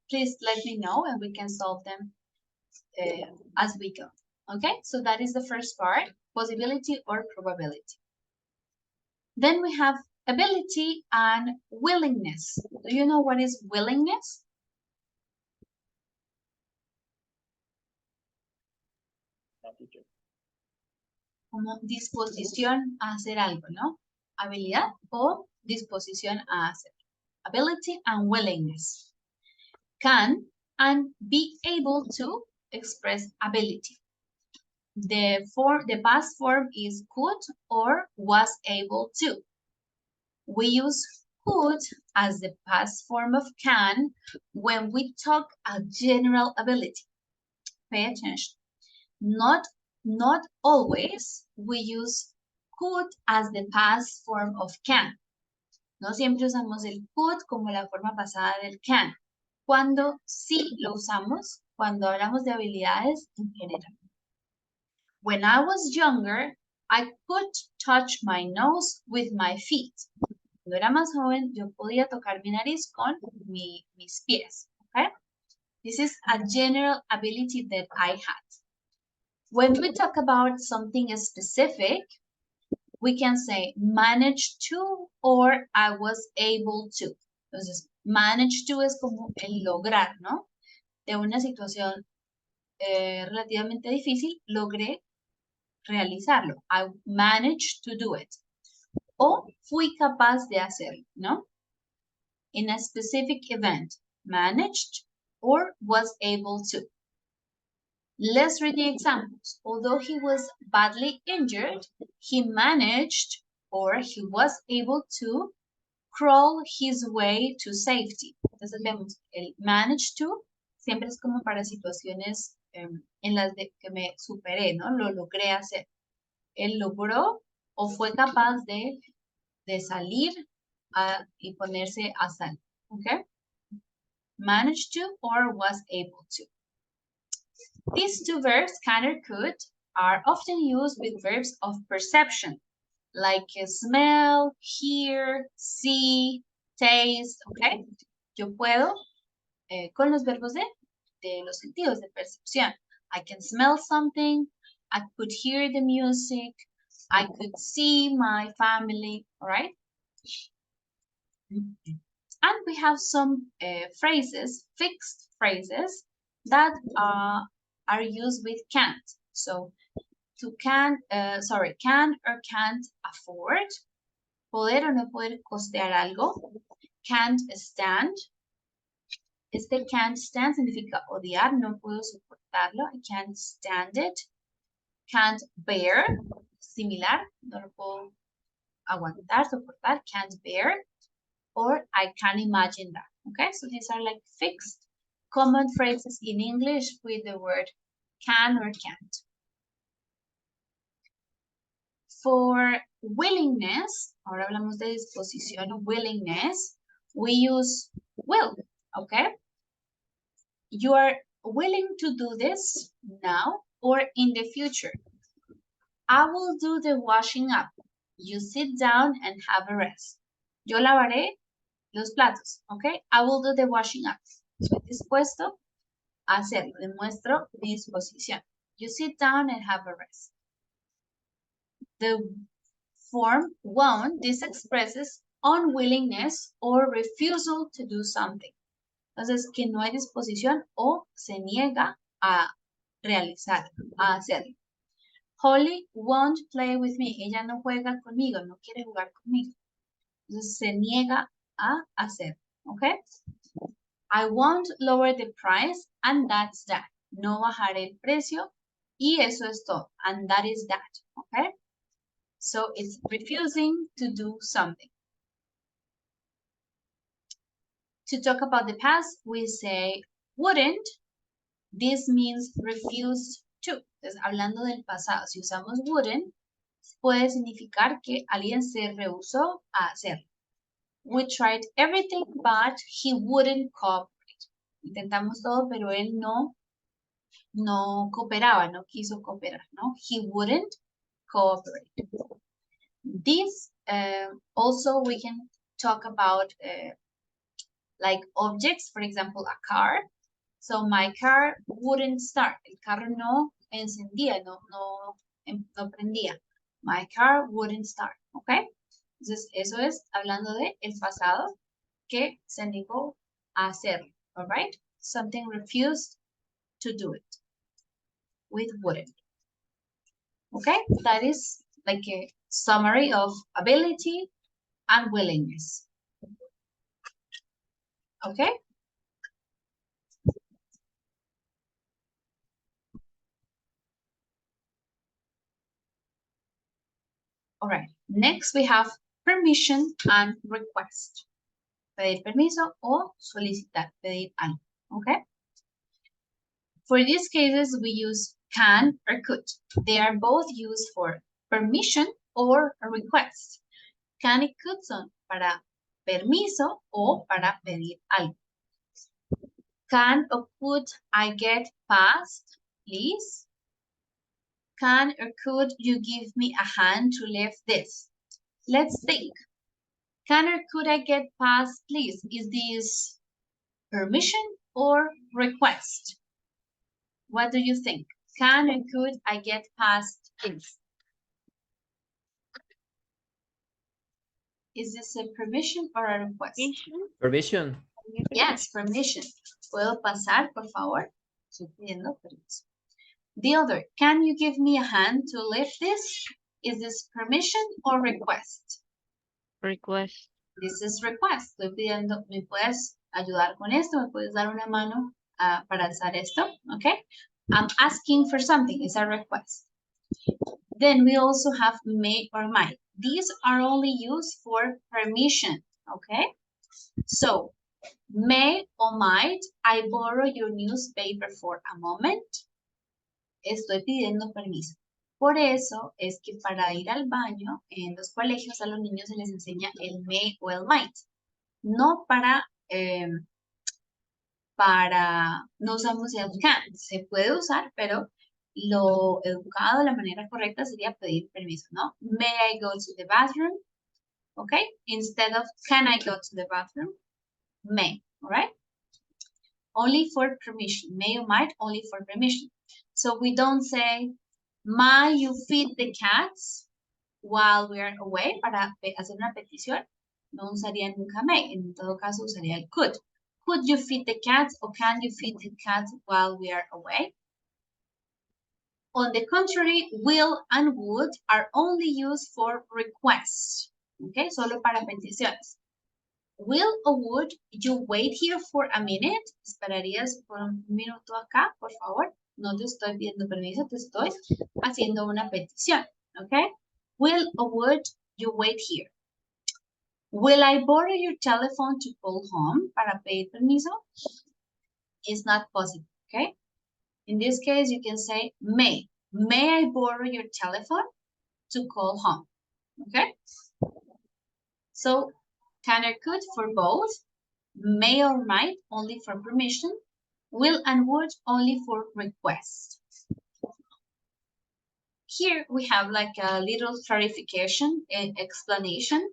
please let me know and we can solve them as we go. Okay, so that is the first part, possibility or probability. Then we have ability and willingness. Do you know what is willingness? Como disposición a hacer algo, ¿no? Habilidad o disposición a hacer. Ability and willingness. Can and be able to express ability. The past form is could or was able to. We use could as the past form of can when we talk a general ability. Pay attention. Not always we use could as the past form of can. No siempre usamos el could como la forma pasada del can. Cuando sí lo usamos, cuando hablamos de habilidades en general. When I was younger, I could touch my nose with my feet. Cuando era más joven, yo podía tocar mi nariz con mis pies. Okay? This is a general ability that I had. When we talk about something specific, we can say managed to or I was able to. Entonces, manage to es como el lograr, ¿no? De una situación relativamente difícil, logré realizarlo. I managed to do it. O fui capaz de hacerlo, ¿no? In a specific event, managed or was able to. Let's read the examples. Although he was badly injured, he managed or he was able to crawl his way to safety. Entonces vemos el managed to siempre es como para situaciones en las que me superé, ¿no? Lo logré hacer. Él logró o fue capaz de salir y ponerse a salvo. Okay? Managed to or was able to. These two verbs, can or could, are often used with verbs of perception, like smell, hear, see, taste, okay? Yo puedo, con los verbos de los sentidos de percepción. I can smell something, I could hear the music. I could see my family, all right? And we have some phrases, fixed phrases, that are used with can't. So, to can or can't afford, poder o no poder costear algo, can't stand. Este can't stand significa odiar, no puedo soportarlo, I can't stand it. Can't bear, similar, no lo puedo aguantar, soportar, can't bear, or I can't imagine that, okay? So these are like fixed common phrases in English with the word can or can't. For willingness, ahora hablamos de disposición, willingness, we use will, okay? You are willing to do this now or in the future. I will do the washing up. You sit down and have a rest. Yo lavaré los platos, okay? I will do the washing up. Estoy dispuesto a hacerlo. Demuestro mi disposición. You sit down and have a rest. The form won't, this expresses unwillingness or refusal to do something. Entonces, que no hay disposición o se niega a realizar, a hacerlo. Holly won't play with me. Ella no juega conmigo, no quiere jugar conmigo. Entonces, se niega a hacer, ¿ok? I won't lower the price, and that's that. No bajaré el precio, y eso es todo. And that is that, ¿ok? So, it's refusing to do something. To talk about the past, we say wouldn't. This means refused to. Entonces, hablando del pasado, si usamos wouldn't, puede significar que alguien se rehusó a hacerlo. We tried everything, but he wouldn't cooperate. Intentamos todo, pero él no cooperaba, no quiso cooperar, ¿no? He wouldn't cooperate. This also we can talk about like objects, for example, a car. So my car wouldn't start. El carro no encendía, no prendía. My car wouldn't start, ¿ok? Entonces, eso es hablando de el pasado que se negó a hacerlo, all right? Something refused to do it with wouldn't. Okay, that is like a summary of ability and willingness. Okay? All right, next we have permission and request. Pedir permiso o solicitar, pedir algo, okay? For these cases, we use can or could. They are both used for permission or a request. Can y could son para permiso o para pedir algo. Can or could I get past, please? Can or could you give me a hand to lift this? Let's think. Can or could I get past, please? Is this permission or request? What do you think? Can or could I get past, please? Is this a permission or a request? Permission. Yes, permission. ¿Puedo pasar, por favor? Estoy pidiendo permiso. The other, can you give me a hand to lift this? Is this permission or request? Request. This is request. Estoy pidiendo, ¿me puedes ayudar con esto? ¿Me puedes dar una mano para alzar esto? Okay. I'm asking for something. It's a request. Then we also have may or might. These are only used for permission. Okay. So, may or might I borrow your newspaper for a moment? Estoy pidiendo permiso. Por eso es que para ir al baño en los colegios a los niños se les enseña el may o el might. No no usamos el can. Se puede usar, pero lo educado, la manera correcta sería pedir permiso, ¿no? May I go to the bathroom? Okay. Instead of can I go to the bathroom? May, all right? Only for permission. May or might, only for permission. So we don't say, May you feed the cats while we are away? Para hacer una petición, no usaría nunca may. En todo caso, usaría el could. Could you feed the cats or can you feed the cats while we are away? On the contrary, will and would are only used for requests. Okay, solo para peticiones. Will or would you wait here for a minute? ¿Esperarías por un minuto acá, por favor? No te estoy pidiendo permiso, te estoy haciendo una petición. Okay? Will or would you wait here? Will I borrow your telephone to call home? Para pedir permiso. It's not possible. Okay? In this case, you can say may. May I borrow your telephone to call home? Okay? So, can or could for both. May or might only for permission. Will and would only for request. Here we have like a little clarification and explanation.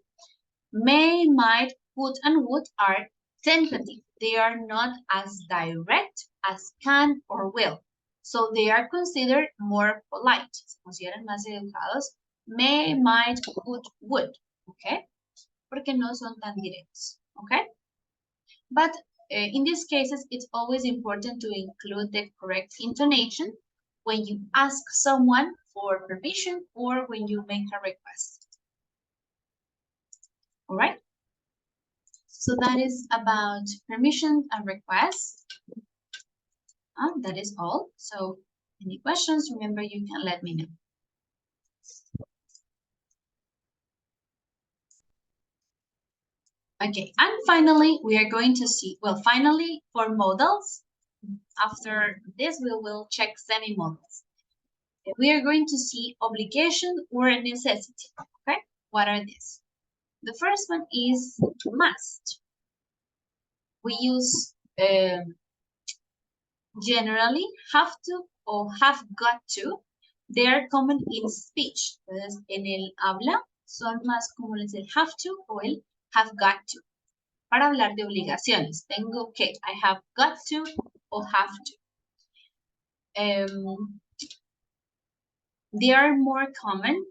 May, might, could, and would are tentative. They are not as direct as can or will. So they are considered more polite. Se consideran más educados. May, might, could, would. Okay? Porque no son tan directos. Okay? But in these cases, it's always important to include the correct intonation when you ask someone for permission or when you make a request. All right? So that is about permission and requests. That is all. So any questions, remember you can let me know. Okay, and finally, we are going to see, well, finally, for modals, after this, we will check semi-modals. We are going to see obligation or necessity, okay? What are these? The first one is must. We use generally have to or have got to. They are common in speech. Entonces, en el habla son más comunes el have to o el have got to. Para hablar de obligaciones, tengo que, I have got to or have to. They are more common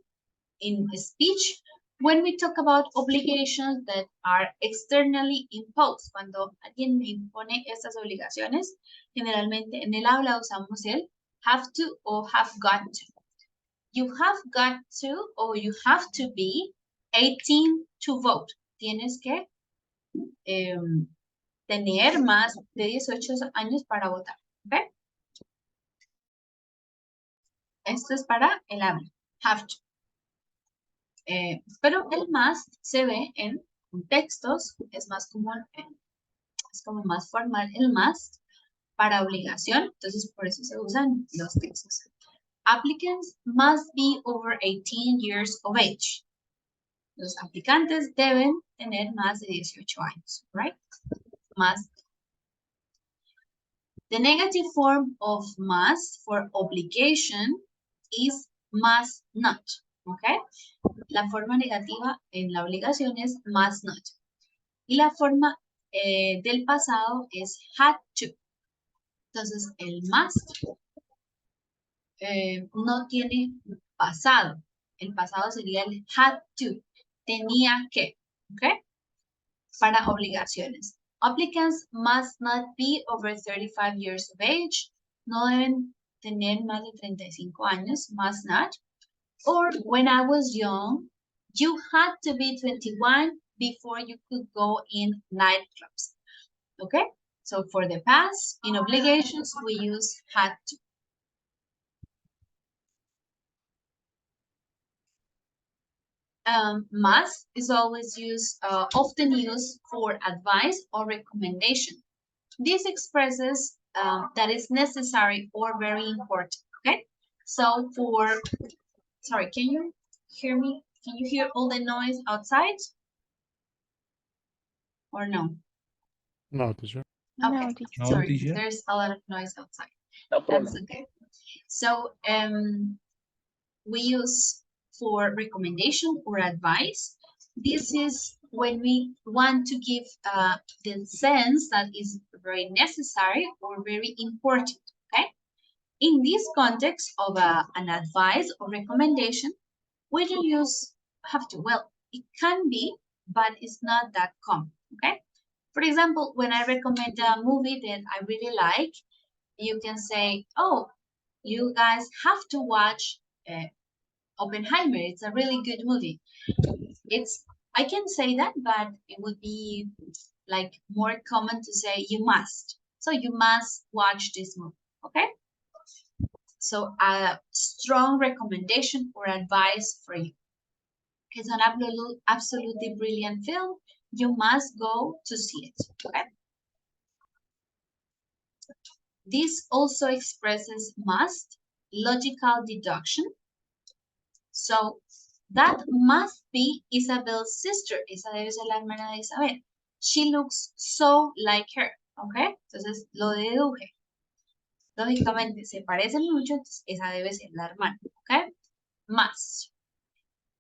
in speech when we talk about obligations that are externally imposed. Cuando alguien me impone estas obligaciones, generalmente en el habla usamos el have to or have got to. You have got to or you have to be 18 to vote. Tienes que tener más de 18 años para votar. ¿Okay? Esto es para el habla. Have to. Pero el must se ve en contextos, es más común, es como más formal el must para obligación, entonces por eso se usan los textos. Applicants must be over 18 years of age. Los aplicantes deben tener más de 18 años, right? Must. The negative form of must for obligation is must not, okay? La forma negativa en la obligación es must not. Y la forma del pasado es had to. Entonces, el must no tiene pasado. El pasado sería el had to. Tenía que. ¿Ok? Para obligaciones. Applicants must not be over 35 years of age. No deben tener más de 35 años. Must not. Or when I was young, you had to be 21 before you could go in nightclubs. Okay? So for the past, in obligations, we use had to. Must is always used, often used for advice or recommendation. This expresses that is necessary or very important. Okay? So for, sorry, can you hear me? Can you hear all the noise outside? Or no? No, teacher. Okay, No, sorry, teacher. there's a lot of noise outside. No problem. That's okay. So we use for recommendation or advice. This is when we want to give the sense that is very necessary or very important, okay? In this context of an advice or recommendation, we don't use have to. Well, it can be, but it's not that common, okay? For example, when I recommend a movie that I really like, you can say, oh, you guys have to watch Oppenheimer. It's a really good movie. I can say that, but it would be like more common to say you must. So you must watch this movie, okay? So a strong recommendation or advice for you. It's an absolutely brilliant film. You must go to see it, okay? This also expresses must, logical deduction. So that must be Isabel's sister. Esa debe ser la hermana de Isabel. She looks so like her, ¿ok? Entonces lo deduje. Lógicamente se parecen mucho, entonces esa debe ser la hermana, ¿ok? Must.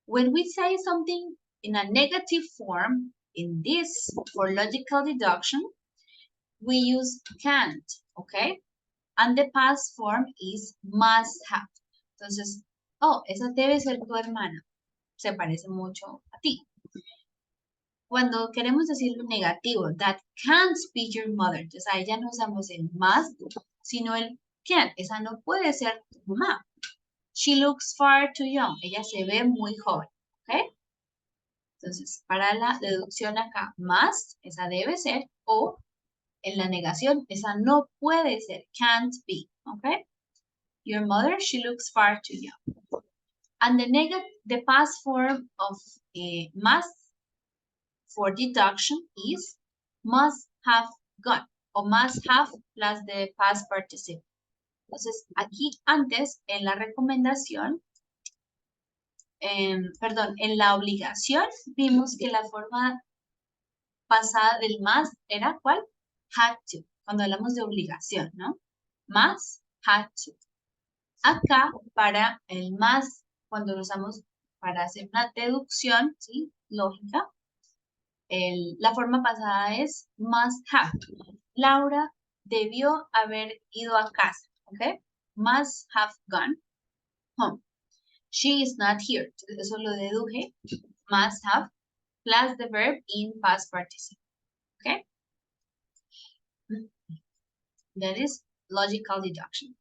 When we say something in a negative form, in this, for logical deduction, we use can't, ¿ok? And the past form is must have. Entonces, oh, esa debe ser tu hermana. Se parece mucho a ti. Cuando queremos decir lo negativo, that can't be your mother, entonces ahí ya no usamos el must, sino el can't. Esa no puede ser tu mamá. She looks far too young. Ella se ve muy joven. ¿Ok? Entonces, para la deducción acá, must, esa debe ser, o en la negación, esa no puede ser, can't be. ¿Ok? Your mother, she looks far too young. And the past form of must for deduction is must have gone, o must have plus the past participle. Entonces, aquí antes, en la recomendación, perdón, en la obligación, vimos que la forma pasada del must era ¿cuál? Had to, cuando hablamos de obligación, ¿no? Must, had to. Acá, para el must, cuando lo usamos para hacer una deducción, ¿sí? Lógica, la forma pasada es must have. Laura debió haber ido a casa, ¿ok? Must have gone home. She is not here. Eso lo deduje. Must have plus the verb in past participle, ¿ok? That is logical deduction.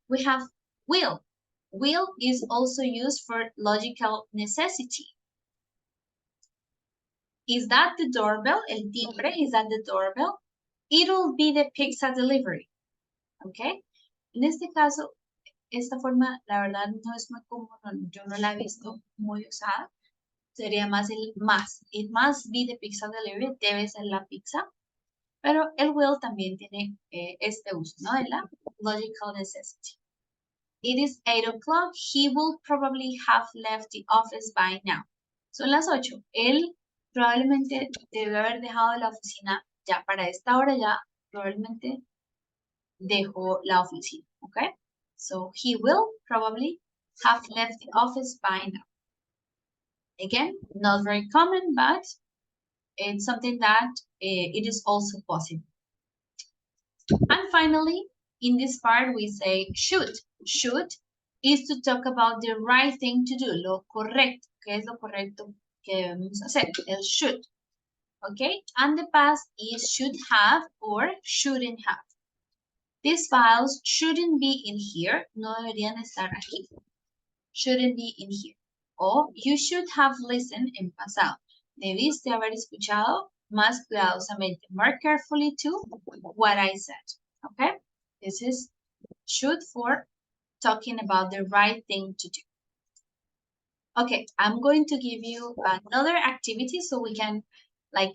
We have will. Will is also used for logical necessity. Is that the doorbell? El timbre, is that the doorbell? It'll be the pizza delivery. ¿Ok? En este caso, esta forma, la verdad, no es muy común. Yo no la he visto muy usada. Sería más el must. It must be the pizza delivery. Debe ser la pizza. Pero el will también tiene este uso, ¿no? De la logical necessity. It is 8 o'clock. He will probably have left the office by now. Son las 8. Él probablemente debe haber dejado la oficina ya para esta hora, ya probablemente dejó la oficina, ¿ok? So, he will probably have left the office by now. Again, not very common, but it's something that it is also possible. And finally, in this part, we say should. Should is to talk about the right thing to do, lo correcto. ¿Qué es lo correcto que debemos hacer? El should. Okay, and the past is should have or shouldn't have. These files shouldn't be in here. No deberían estar aquí. Shouldn't be in here. O you should have listened en pasado. Debiste haber escuchado más cuidadosamente. More carefully to what I said. Okay? This is should for talking about the right thing to do. Okay, I'm going to give you another activity so we can like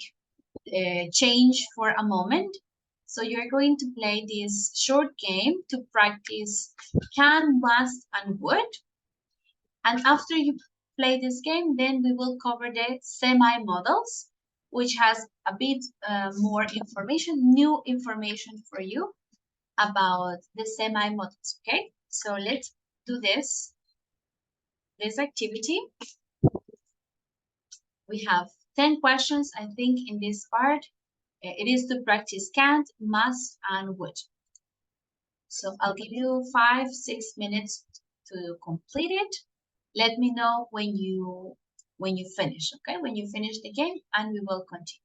change for a moment. So you're going to play this short game to practice can, must, and would. And after you play this game, then we will cover the semi-models, which has a bit more information, new information for you about the semi-models, okay? So let's do this activity. We have 10 questions, I think, in this part. It is to practice can't, must, and would. So I'll give you 5-6 minutes to complete it. Let me know when you finish, okay? When you finish the game, and we will continue.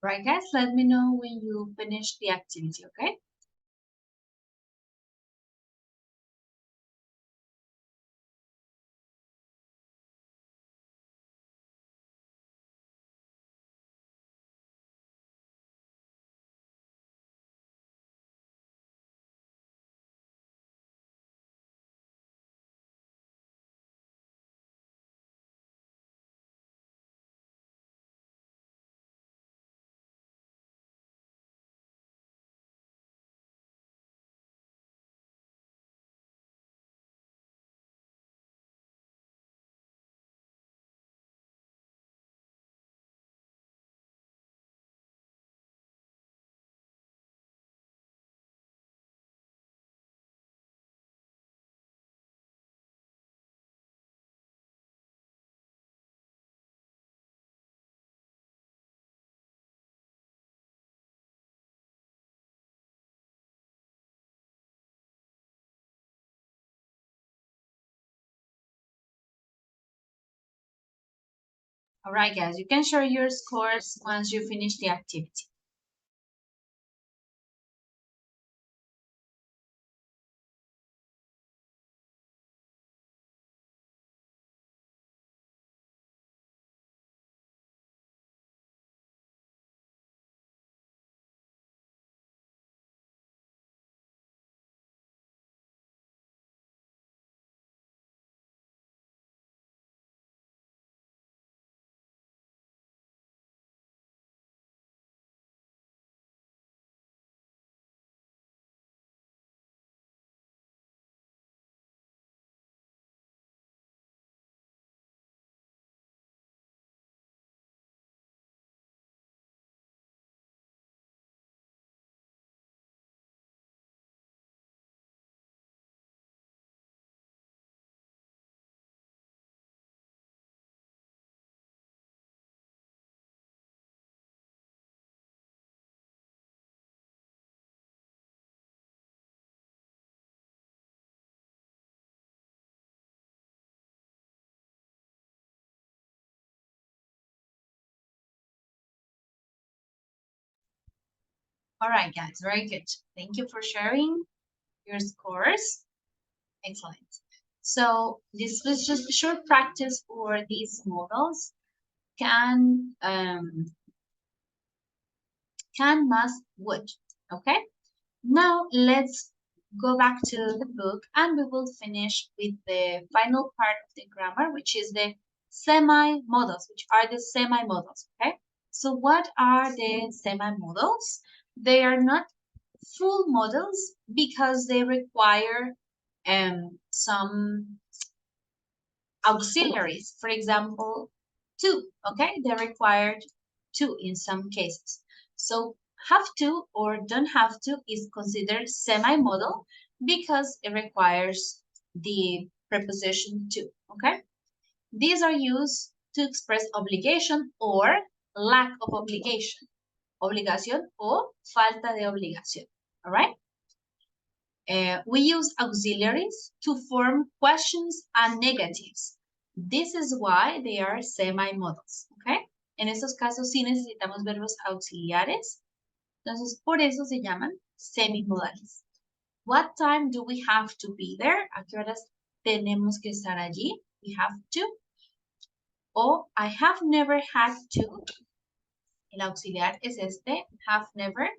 Right, guys? Let me know when you finish the activity, okay? All right, guys, you can share your scores once you finish the activity. All right, guys, very good. Thank you for sharing your scores. Excellent. So this was just a short practice for these models. Can, must, would. Okay. Now let's go back to the book and we will finish with the final part of the grammar, which is the semi-modals, which are the semi-modals. Okay. So what are the semi-modals? They are not full models because they require some auxiliaries. For example, to, okay? They're required to in some cases. So have to or don't have to is considered semi-modal because it requires the preposition to, okay? These are used to express obligation or lack of obligation. Obligación o falta de obligación, all right? We use auxiliaries to form questions and negatives. This is why they are semi-modals, ¿ok? En estos casos sí necesitamos verbos auxiliares. Entonces, por eso se llaman semimodales. What time do we have to be there? ¿A qué horas tenemos que estar allí? We have to. O I have never had to. El auxiliar es este, have never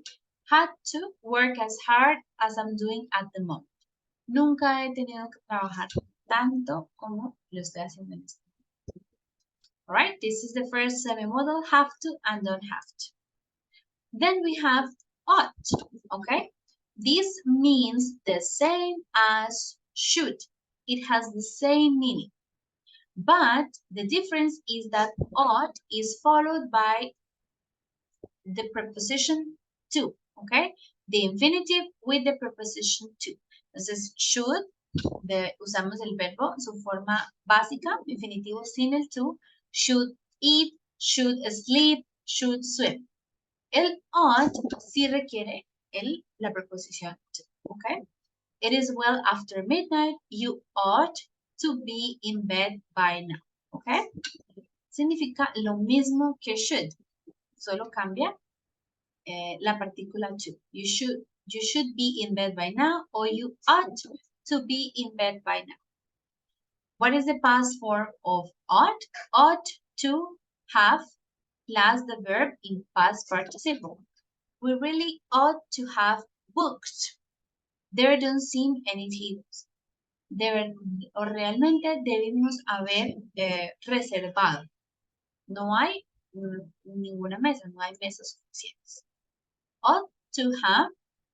had to work as hard as I'm doing at the moment. Nunca he tenido que trabajar tanto como lo estoy haciendo en este momento. All right, this is the first semi-modal, have to and don't have to. Then we have ought, okay? This means the same as should. It has the same meaning. But the difference is that ought is followed by the preposition to, okay? The infinitive with the preposition to. Entonces, should, usamos el verbo, su forma básica, infinitivo sin el to, should eat, should sleep, should swim. El ought sí requiere la preposición to, okay? It is well after midnight, you ought to be in bed by now, okay? Significa lo mismo que should, solo cambia la partícula to. You should be in bed by now, or you ought to be in bed by now. What is the past form of ought? Ought to have plus the verb in past participle. We really ought to have booked. There don't seem any tables. O realmente debimos haber reservado. No hay ninguna mesa, no hay mesas suficientes. Ought to have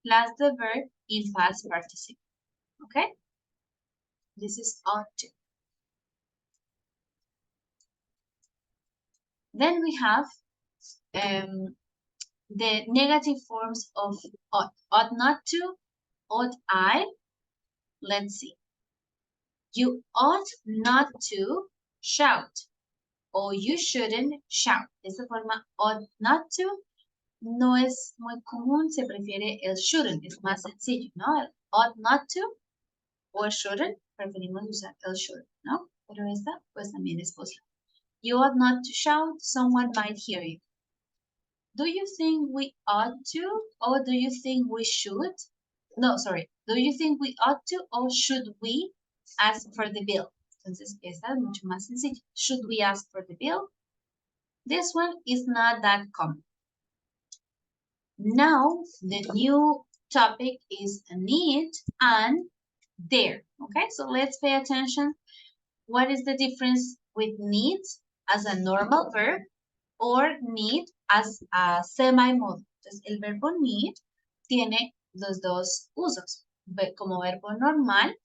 plus the verb in past participle. Okay? This is ought to. Then we have the negative forms of ought. Ought not to, ought I. Let's see. You ought not to shout. O you shouldn't shout. Esta forma ought not to no es muy común, se prefiere el shouldn't, es más sencillo, ¿no? El ought not to o shouldn't, preferimos usar el should, ¿no? Pero esta, pues también es posible. You ought not to shout, someone might hear you. Do you think we ought to, or do you think we should? No, sorry. Do you think we ought to, or should we ask for the bill? Entonces, esta es mucho más sencilla. Should we ask for the bill? This one is not that common. Now, the new topic is need and there. Okay, so let's pay attention. What is the difference with need as a normal verb or need as a semi-modal? Entonces, el verbo need tiene los dos usos. Como verbo normal,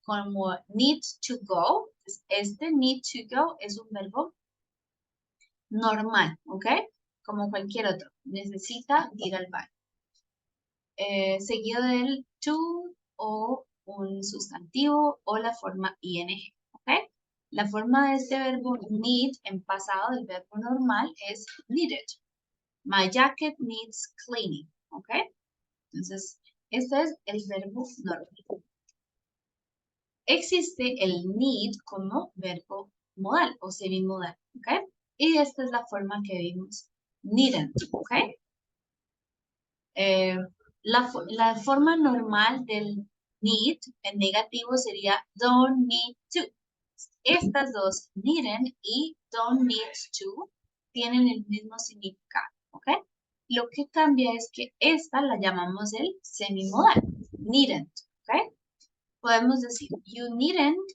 como need to go. Este need to go es un verbo normal, ¿ok? Como cualquier otro. Necesita ir al baño. Seguido del to o un sustantivo o la forma ing, ¿ok? La forma de este verbo need en pasado del verbo normal es needed. My jacket needs cleaning, ¿ok? Entonces, este es el verbo normal. Existe el need como verbo modal o semimodal, ¿ok? Y esta es la forma que vimos, needn't, ¿ok? La forma normal del need en negativo sería don't need to. Estas dos, needn't y don't need to, tienen el mismo significado, ¿ok? Lo que cambia es que esta la llamamos el semimodal, needn't, ¿ok? Podemos decir, you needn't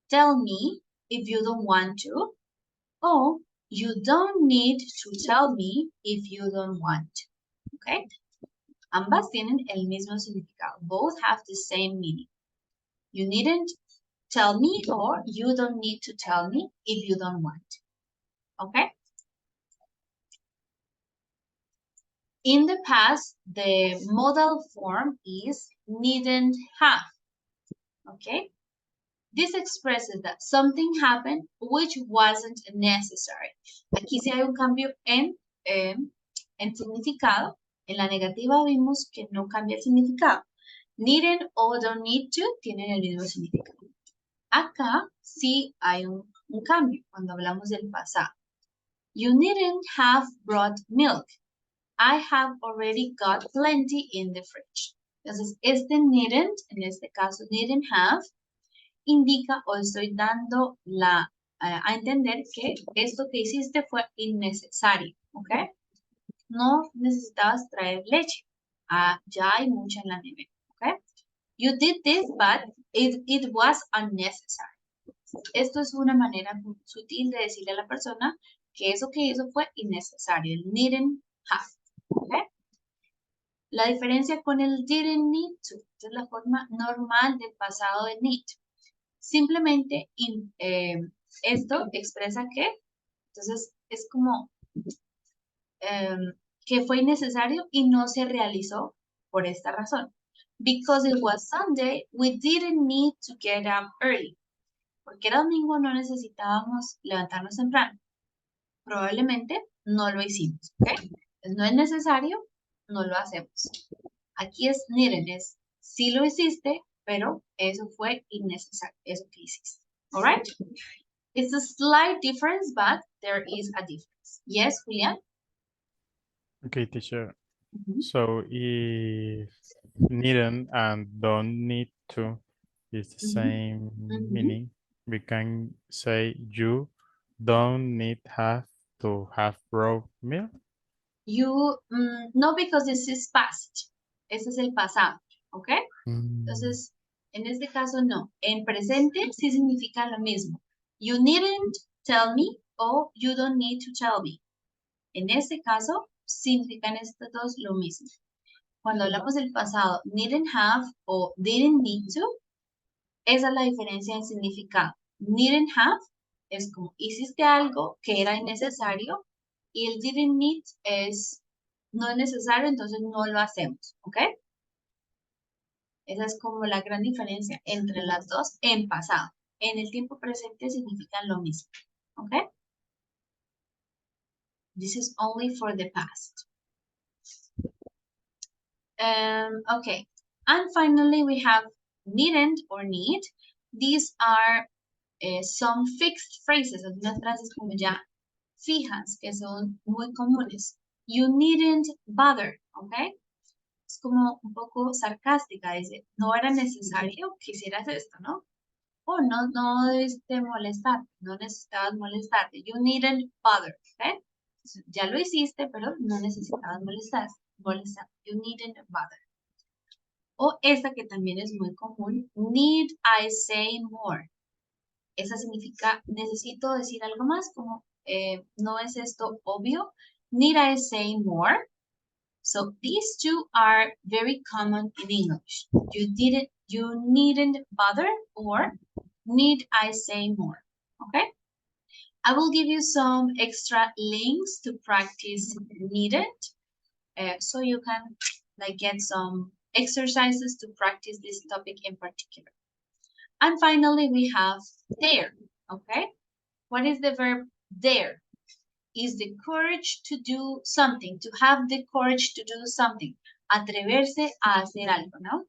tell me if you don't want to, o you don't need to tell me if you don't want to, ¿ok? Ambas tienen el mismo significado. Both have the same meaning. You needn't tell me or you don't need to tell me if you don't want to. Okay? In the past, the modal form is needn't have. Okay? This expresses that something happened which wasn't necessary. Aquí sí hay un cambio en significado. En la negativa vimos que no cambia el significado. Needn't o don't need to tienen el mismo significado. Acá sí hay un cambio cuando hablamos del pasado. You needn't have brought milk. I have already got plenty in the fridge. Entonces, este needn't, en este caso needn't have, indica o estoy dando a entender que esto que hiciste fue innecesario, ¿ok? No necesitabas traer leche. Ya hay mucha en la nevera, ¿ok? You did this, but it was unnecessary. Esto es una manera sutil de decirle a la persona que eso que hizo fue innecesario. El needn't have, ¿ok? La diferencia con el didn't need to es la forma normal del pasado de need. Simplemente esto expresa que, entonces es como que fue innecesario y no se realizó por esta razón. Because it was Sunday, we didn't need to get up early. Porque era domingo, no necesitábamos levantarnos temprano. Probablemente no lo hicimos, ¿ok? Entonces, no es necesario, no lo hacemos. Aquí es needn't, es sí lo hiciste, pero eso fue innecesario, eso que hiciste. All right? It's a slight difference, but there is a difference. Yes, Julian? Okay, teacher. So if needn't and don't need to is the same meaning, we can say you don't need have to have raw milk. You, no, because this is past. Ese es el pasado, ¿ok? Entonces, en este caso no. En presente sí significa lo mismo. You needn't tell me o you don't need to tell me. En este caso, significan estos dos lo mismo. Cuando hablamos del pasado, needn't have o didn't need to, esa es la diferencia en significado. Needn't have es como hiciste algo que era innecesario y el didn't need es no es necesario, entonces no lo hacemos, ¿ok? Esa es como la gran diferencia entre las dos en pasado. En el tiempo presente significan lo mismo, ¿ok? This is only for the past. Okay, and finally we have needn't or need. These are some fixed phrases, algunas frases como ya fijas que son muy comunes. You needn't bother, ¿ok? Es como un poco sarcástica, dice, no era necesario que hicieras esto, ¿no? O no debiste molestarte, no necesitabas molestarte. You needn't bother, ¿ok? Ya lo hiciste, pero no necesitabas molestar. You needn't bother. O esta que también es muy común, need I say more. Esa significa necesito decir algo más, como no es esto obvio. Need I say more? So these two are very common in English. You needn't bother or need I say more? Okay? I will give you some extra links to practice needn't, so you can like get some exercises to practice this topic in particular. And finally, we have dare, okay? What is the verb dare? Is the courage to do something, to have the courage to do something. Atreverse a hacer algo, ¿no?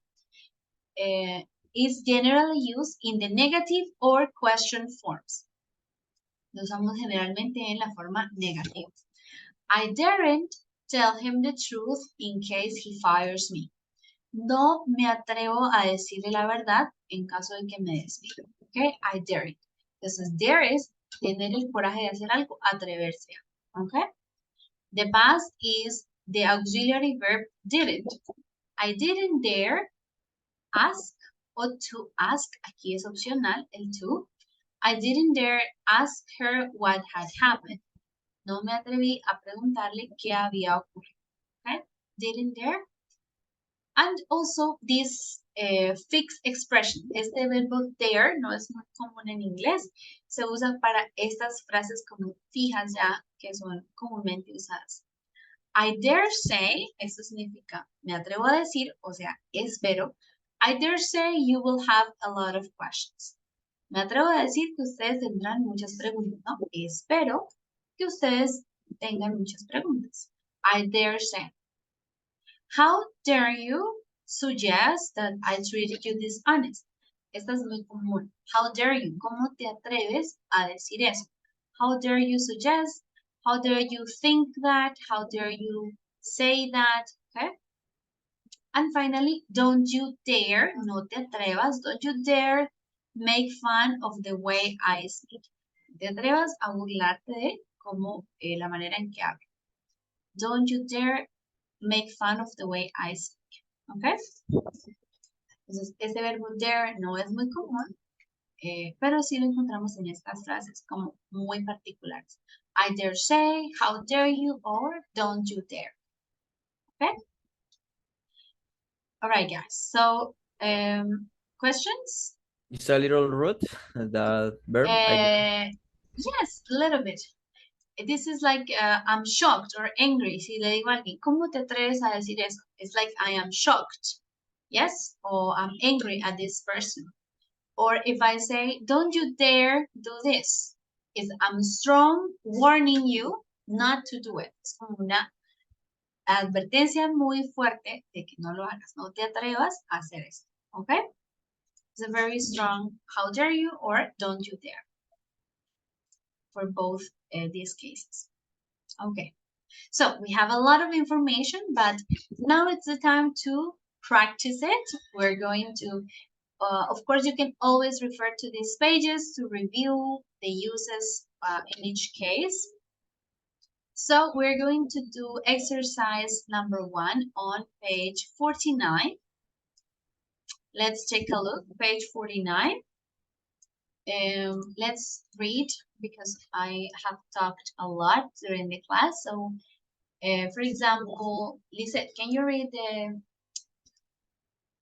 Is generally used in the negative or question forms. Lo usamos generalmente en la forma negativa. I daren't tell him the truth in case he fires me. No me atrevo a decirle la verdad en caso de que me despida. Okay, I daren't. Entonces, dare es tener el coraje de hacer algo, atreverse. Okay. The past is the auxiliary verb didn't. I didn't dare ask o to ask. Aquí es opcional el to. I didn't dare ask her what had happened. No me atreví a preguntarle qué había ocurrido. Okay. Didn't dare. And also this fixed expression. Este verbo dare no es muy común en inglés. Se usa para estas frases como fijas ya que son comúnmente usadas. I dare say, esto significa me atrevo a decir, o sea, espero. I dare say you will have a lot of questions. Me atrevo a decir que ustedes tendrán muchas preguntas, ¿no? Espero que ustedes tengan muchas preguntas. I dare say. How dare you suggest that I treated you dishonest? Esta es muy común. How dare you? ¿Cómo te atreves a decir eso? How dare you suggest? How dare you think that? How dare you say that? Okay. And finally, don't you dare, no te atrevas, don't you dare make fun of the way I speak. Te atrevas a burlarte de como la manera en que hablo. Don't you dare make fun of the way I speak. Okay. Entonces, este verbo dare no es muy común, pero sí lo encontramos en estas frases como muy particulares. I dare say, how dare you, or don't you dare. Okay? All right, guys. So, questions? It's a little rude, that verb, I guess. Yes, a little bit. This is like, I'm shocked or angry. Si le digo a alguien, ¿cómo te atreves a decir eso? It's like, I am shocked. Yes? Or I'm angry at this person. Or if I say, don't you dare do this. Is I'm strong warning you not to do it. Es como una advertencia muy fuerte de que no lo hagas. No te atrevas a hacer esto. Okay? It's a very strong, how dare you or don't you dare. For both these cases. Okay. So we have a lot of information, but now it's the time to practice it. We're going to, of course, you can always refer to these pages to review the uses in each case. So we're going to do exercise number 1 on page 49. Let's take a look, page 49. Let's read because I have talked a lot during the class. So, for example, Lisa, can you read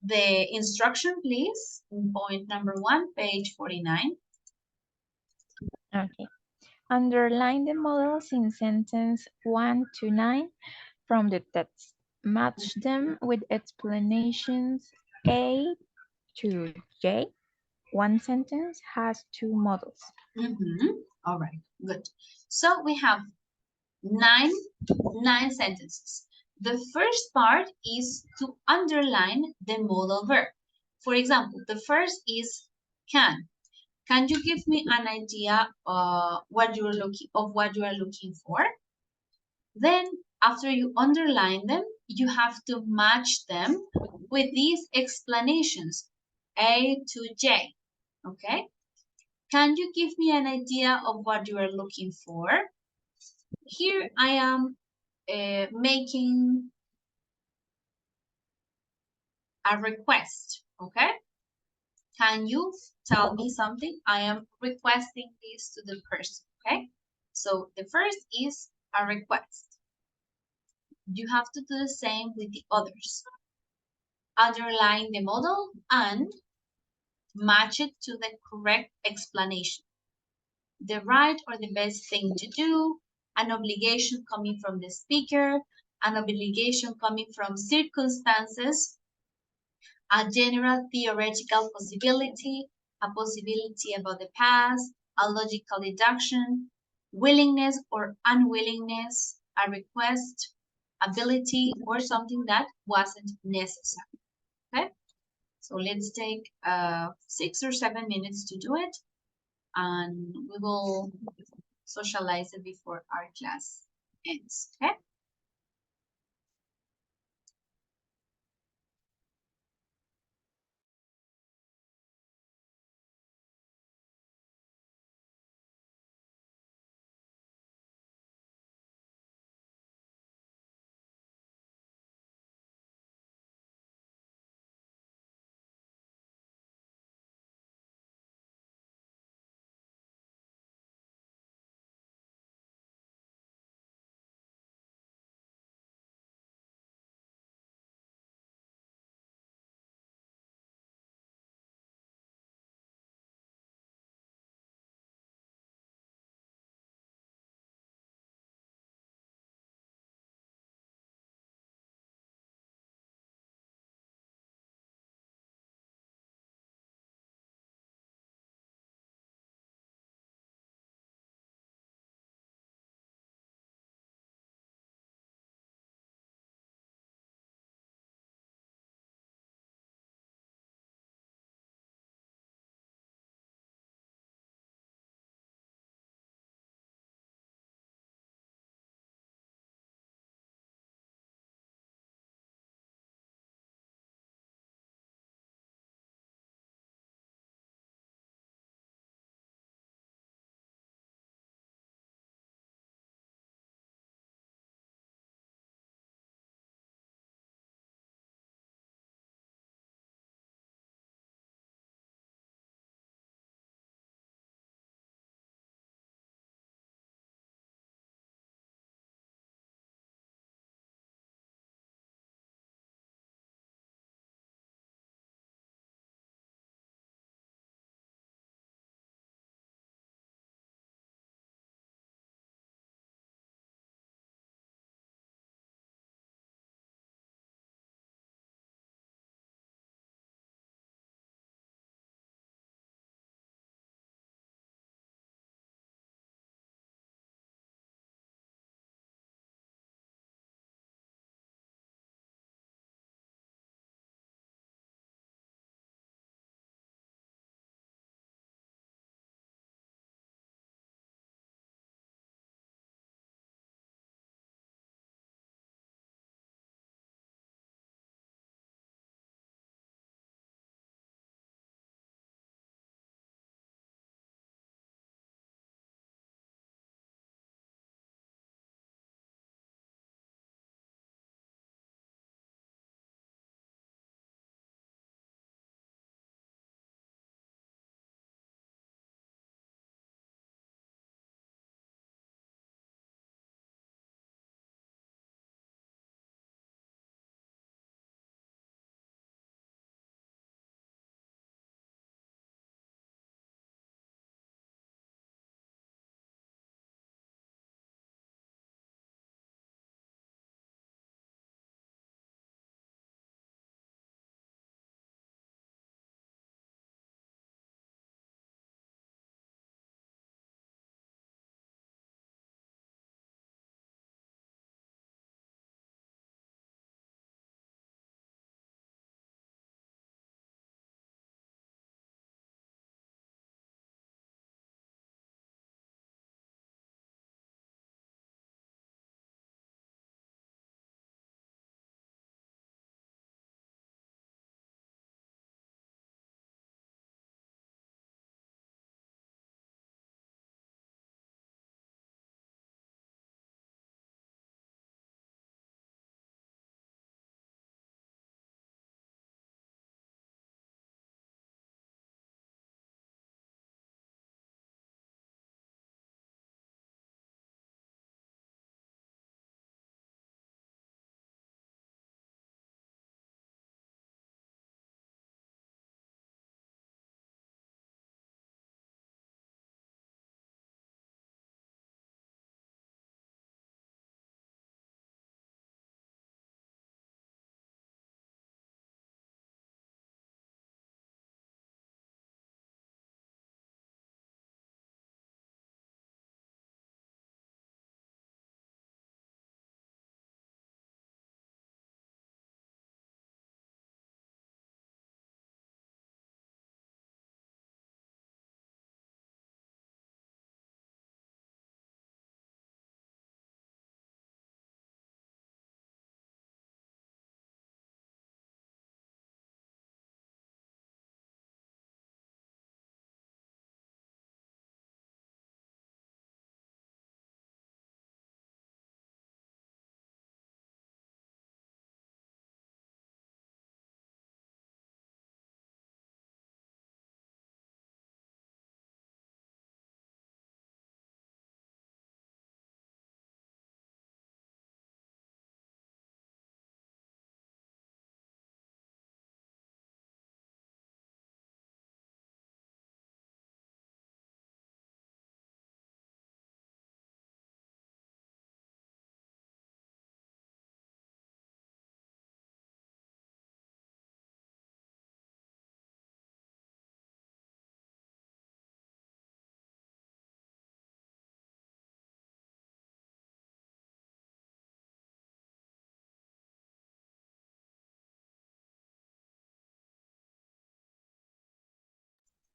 the instruction, please? In point number 1, page 49. Okay. Underline the models in sentence 1 to 9 from the text. Match them with explanations A to J. One sentence has 2 models. All right, good. So we have nine sentences. The first part is to underline the modal verb. For example, the first is can. Can you give me an idea of what you are looking for? Then, after you underline them, you have to match them with these explanations, A to J. Okay? Can you give me an idea of what you are looking for? Here I am making a request, okay? Can you tell me something? I am requesting this to the person, okay? So the first is a request. You have to do the same with the others. Underline the model and match it to the correct explanation. The right or the best thing to do, an obligation coming from the speaker, an obligation coming from circumstances, a general theoretical possibility, a possibility about the past, a logical deduction, willingness or unwillingness, a request, ability, or something that wasn't necessary. Okay? So let's take 6 or 7 minutes to do it, and we will socialize it before our class ends. Okay?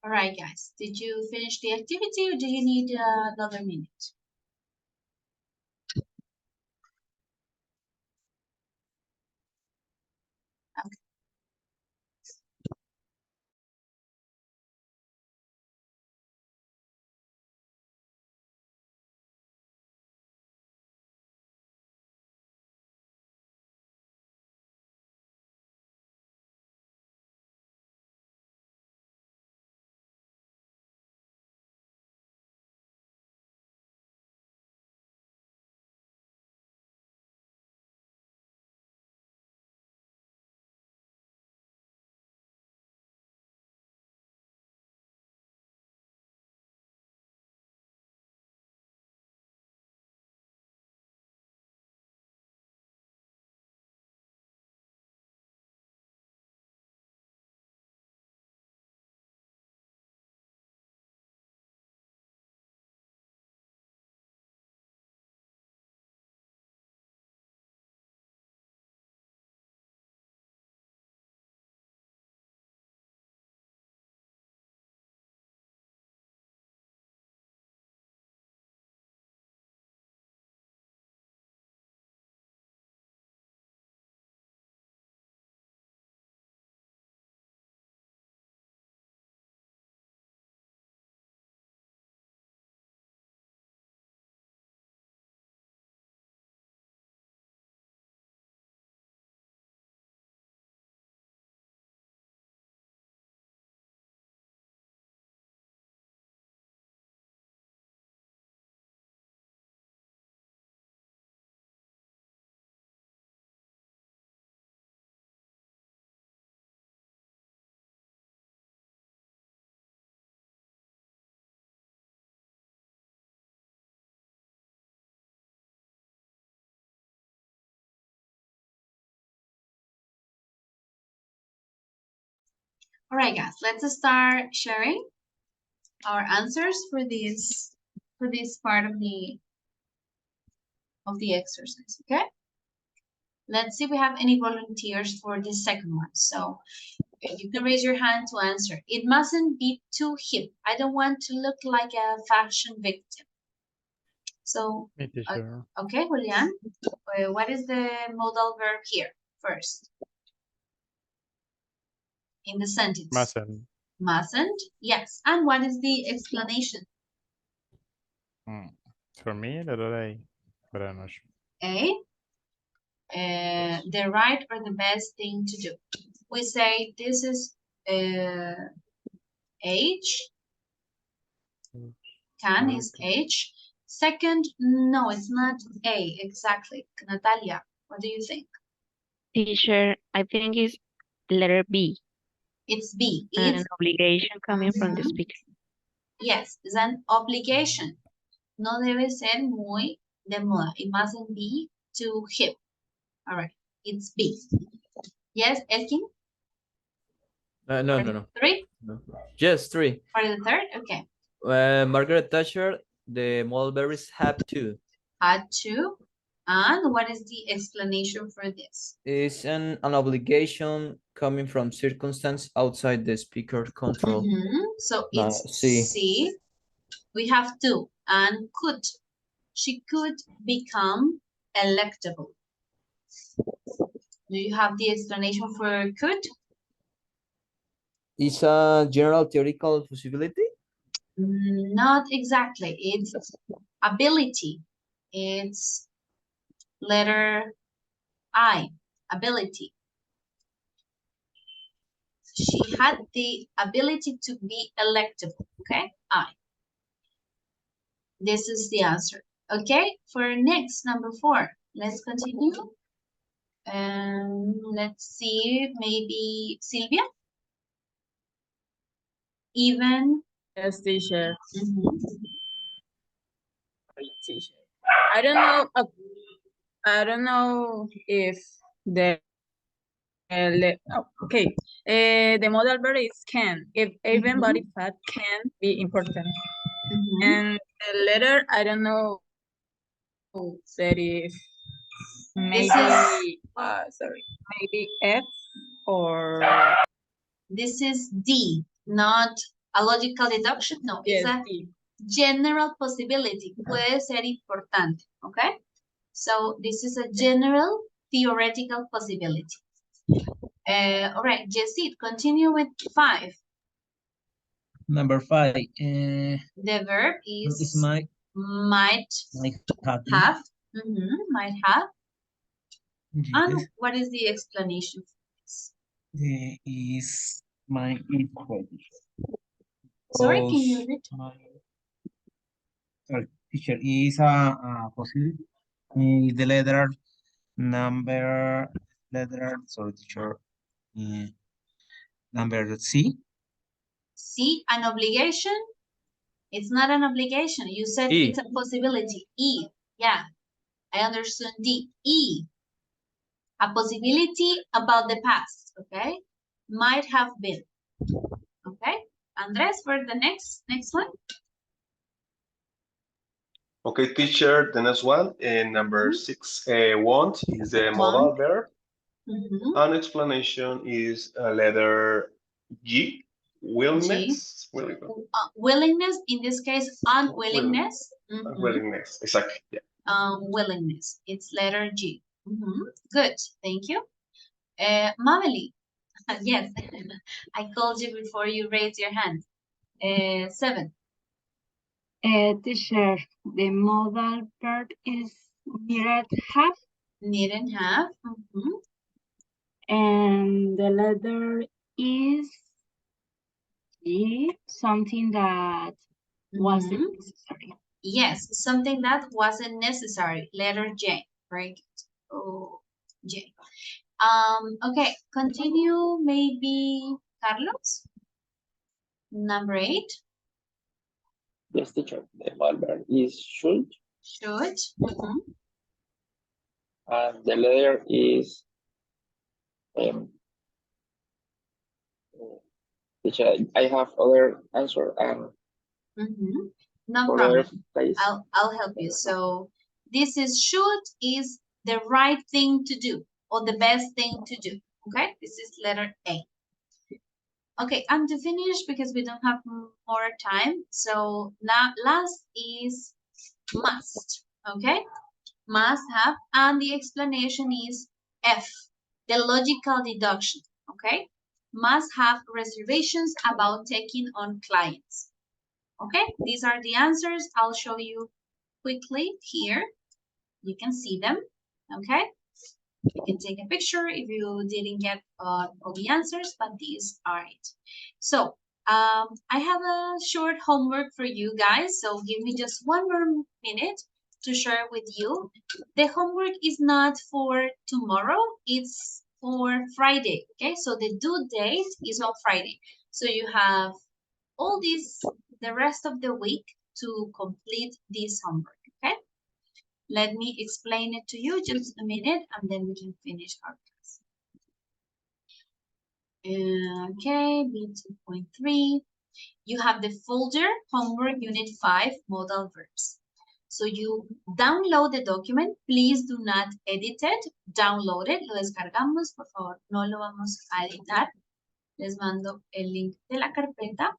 All right, guys. Did you finish the activity or do you need another minute? Okay. All right, guys. Let's start sharing our answers for this part of the exercise. Okay. Let's see if we have any volunteers for the second one. So you can raise your hand to answer. It mustn't be too hip. I don't want to look like a fashion victim. So, Me, teacher. okay, Julian, what is the modal verb here first? In the sentence. Mustn't. Mustn't, yes. And what is the explanation? For me, letter A, but I'm not sure. A, the right or the best thing to do. We say this is H. Can is H. Second, no, it's not A exactly. Natalia, what do you think? Teacher, I think it's letter B. It's B. An obligation coming from the speaker. Yes, it's an obligation. No debe ser muy de moda. It mustn't be too hip. All right, it's B. Yes, Elkin? No. 3? No. Yes, 3. For the third? Okay. Margaret Thatcher, the mulberries have to. Had to. And what is the explanation for this? It's an obligation coming from circumstance outside the speaker control. So it's C. We have to and could. She could become electable. Do you have the explanation for could? It's a general theoretical possibility? Not exactly. It's ability. It's letter I, ability. She had the ability to be electable, okay? I. This is the answer. Okay, for next, number 4. Let's continue. Let's see, maybe Sylvia? Even? Yes, teacher. Teacher. I don't know if the the modal verb is can. If even body part can be important. And the letter, I don't know that if maybe maybe F or this is D, not A logical deduction? No, it's a general possibility. Puede ser importante, okay? So this is a general theoretical possibility. All right, Jessit, continue with 5. Number 5. The verb is might have. Might have. Yes. And what is the explanation for this? Is my equal. Sorry, can you repeat? Sorry, teacher, is a possibility. The letter sorry, teacher. Number C. C, an obligation? It's not an obligation. You said E. it's a possibility. E, yeah. I understood D. E, a possibility about the past, okay? Might have been, okay? Andres, for the next one. Okay, teacher, the next one, number 6, want is the modal verb. An explanation is letter G, willingness. Willingness, in this case, unwillingness. Willingness, exactly, yeah. Willingness, it's letter G. Good, thank you. Maveli, yes, I called you before you raised your hand. 7. Teacher, the modal verb is needn't have. Needn't have. And the letter is G, something that wasn't necessary. Yes, something that wasn't necessary. Letter J, right? Oh, J. Okay, continue maybe Carlos. Number 8. Yes, teacher. The verb is should. Should. And the letter is teacher, I have other answer and No problem. I'll help you. So this is should is the right thing to do or the best thing to do. Okay, this is letter A. Okay, and to finish, because we don't have more time, so now last is must. Okay, must have, and the explanation is F, the logical deduction. Okay, must have reservations about taking on clients. Okay, these are the answers. I'll show you quickly here. You can see them. Okay, you can take a picture if you didn't get all the answers, but these are it. So I have a short homework for you guys. So give me just 1 more minute to share with you. The homework is not for tomorrow. It's for Friday. Okay, so the due date is on Friday. So you have all the rest of the week to complete this homework, okay? Let me explain it to you just a minute and then we can finish our class. Okay, B2.3. You have the folder, homework unit 5, modal verbs. So you download the document. Please do not edit it. Download it. Lo descargamos. Por favor, no lo vamos a editar. Les mando el link de la carpeta.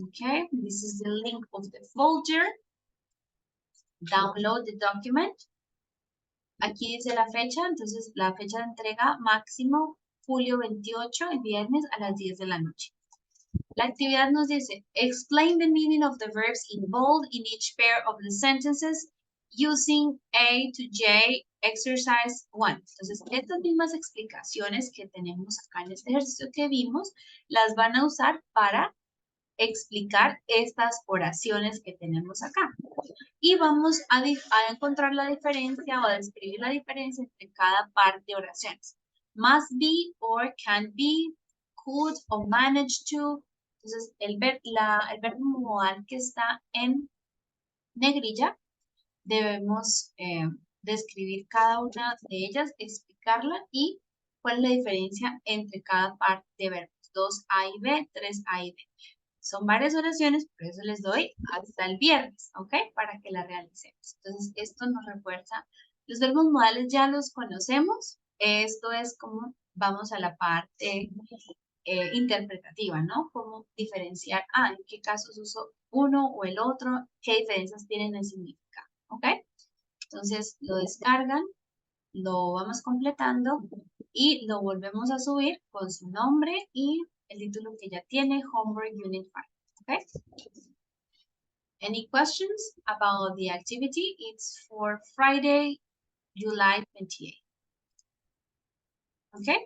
Okay, this is the link of the folder. Download the document. Aquí dice la fecha, entonces la fecha de entrega máximo julio 28, el viernes a las 10 de la noche. La actividad nos dice, explain the meaning of the verbs involved in each pair of the sentences using A to J exercise 1. Entonces, estas mismas explicaciones que tenemos acá en este ejercicio que vimos, las van a usar para explicar estas oraciones que tenemos acá. Y vamos a encontrar la diferencia o a describir la diferencia entre cada par de oraciones. Must be or can be, could or manage to. Entonces, el verbo modal que está en negrilla, debemos describir cada una de ellas, explicarla y cuál es la diferencia entre cada par de verbos. 2A y B, 3A y B. Son varias oraciones, por eso les doy hasta el viernes, ¿ok? Para que la realicemos. Entonces, esto nos refuerza. Los verbos modales ya los conocemos. Esto es como vamos a la parte interpretativa, ¿no? Cómo diferenciar, en qué casos uso uno o el otro, qué diferencias tienen en significado, ¿ok? Entonces lo descargan, lo vamos completando y lo volvemos a subir con su nombre y el título que ya tiene, Homework Unit 5, ¿ok? Any questions about the activity? It's for Friday, July 28th. Okay?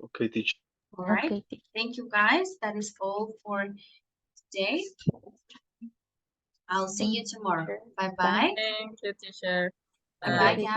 Okay, teacher. All right. Okay. Thank you, guys. That is all for today. I'll see you tomorrow. Bye-bye. Thank you, teacher. Bye-bye, guys.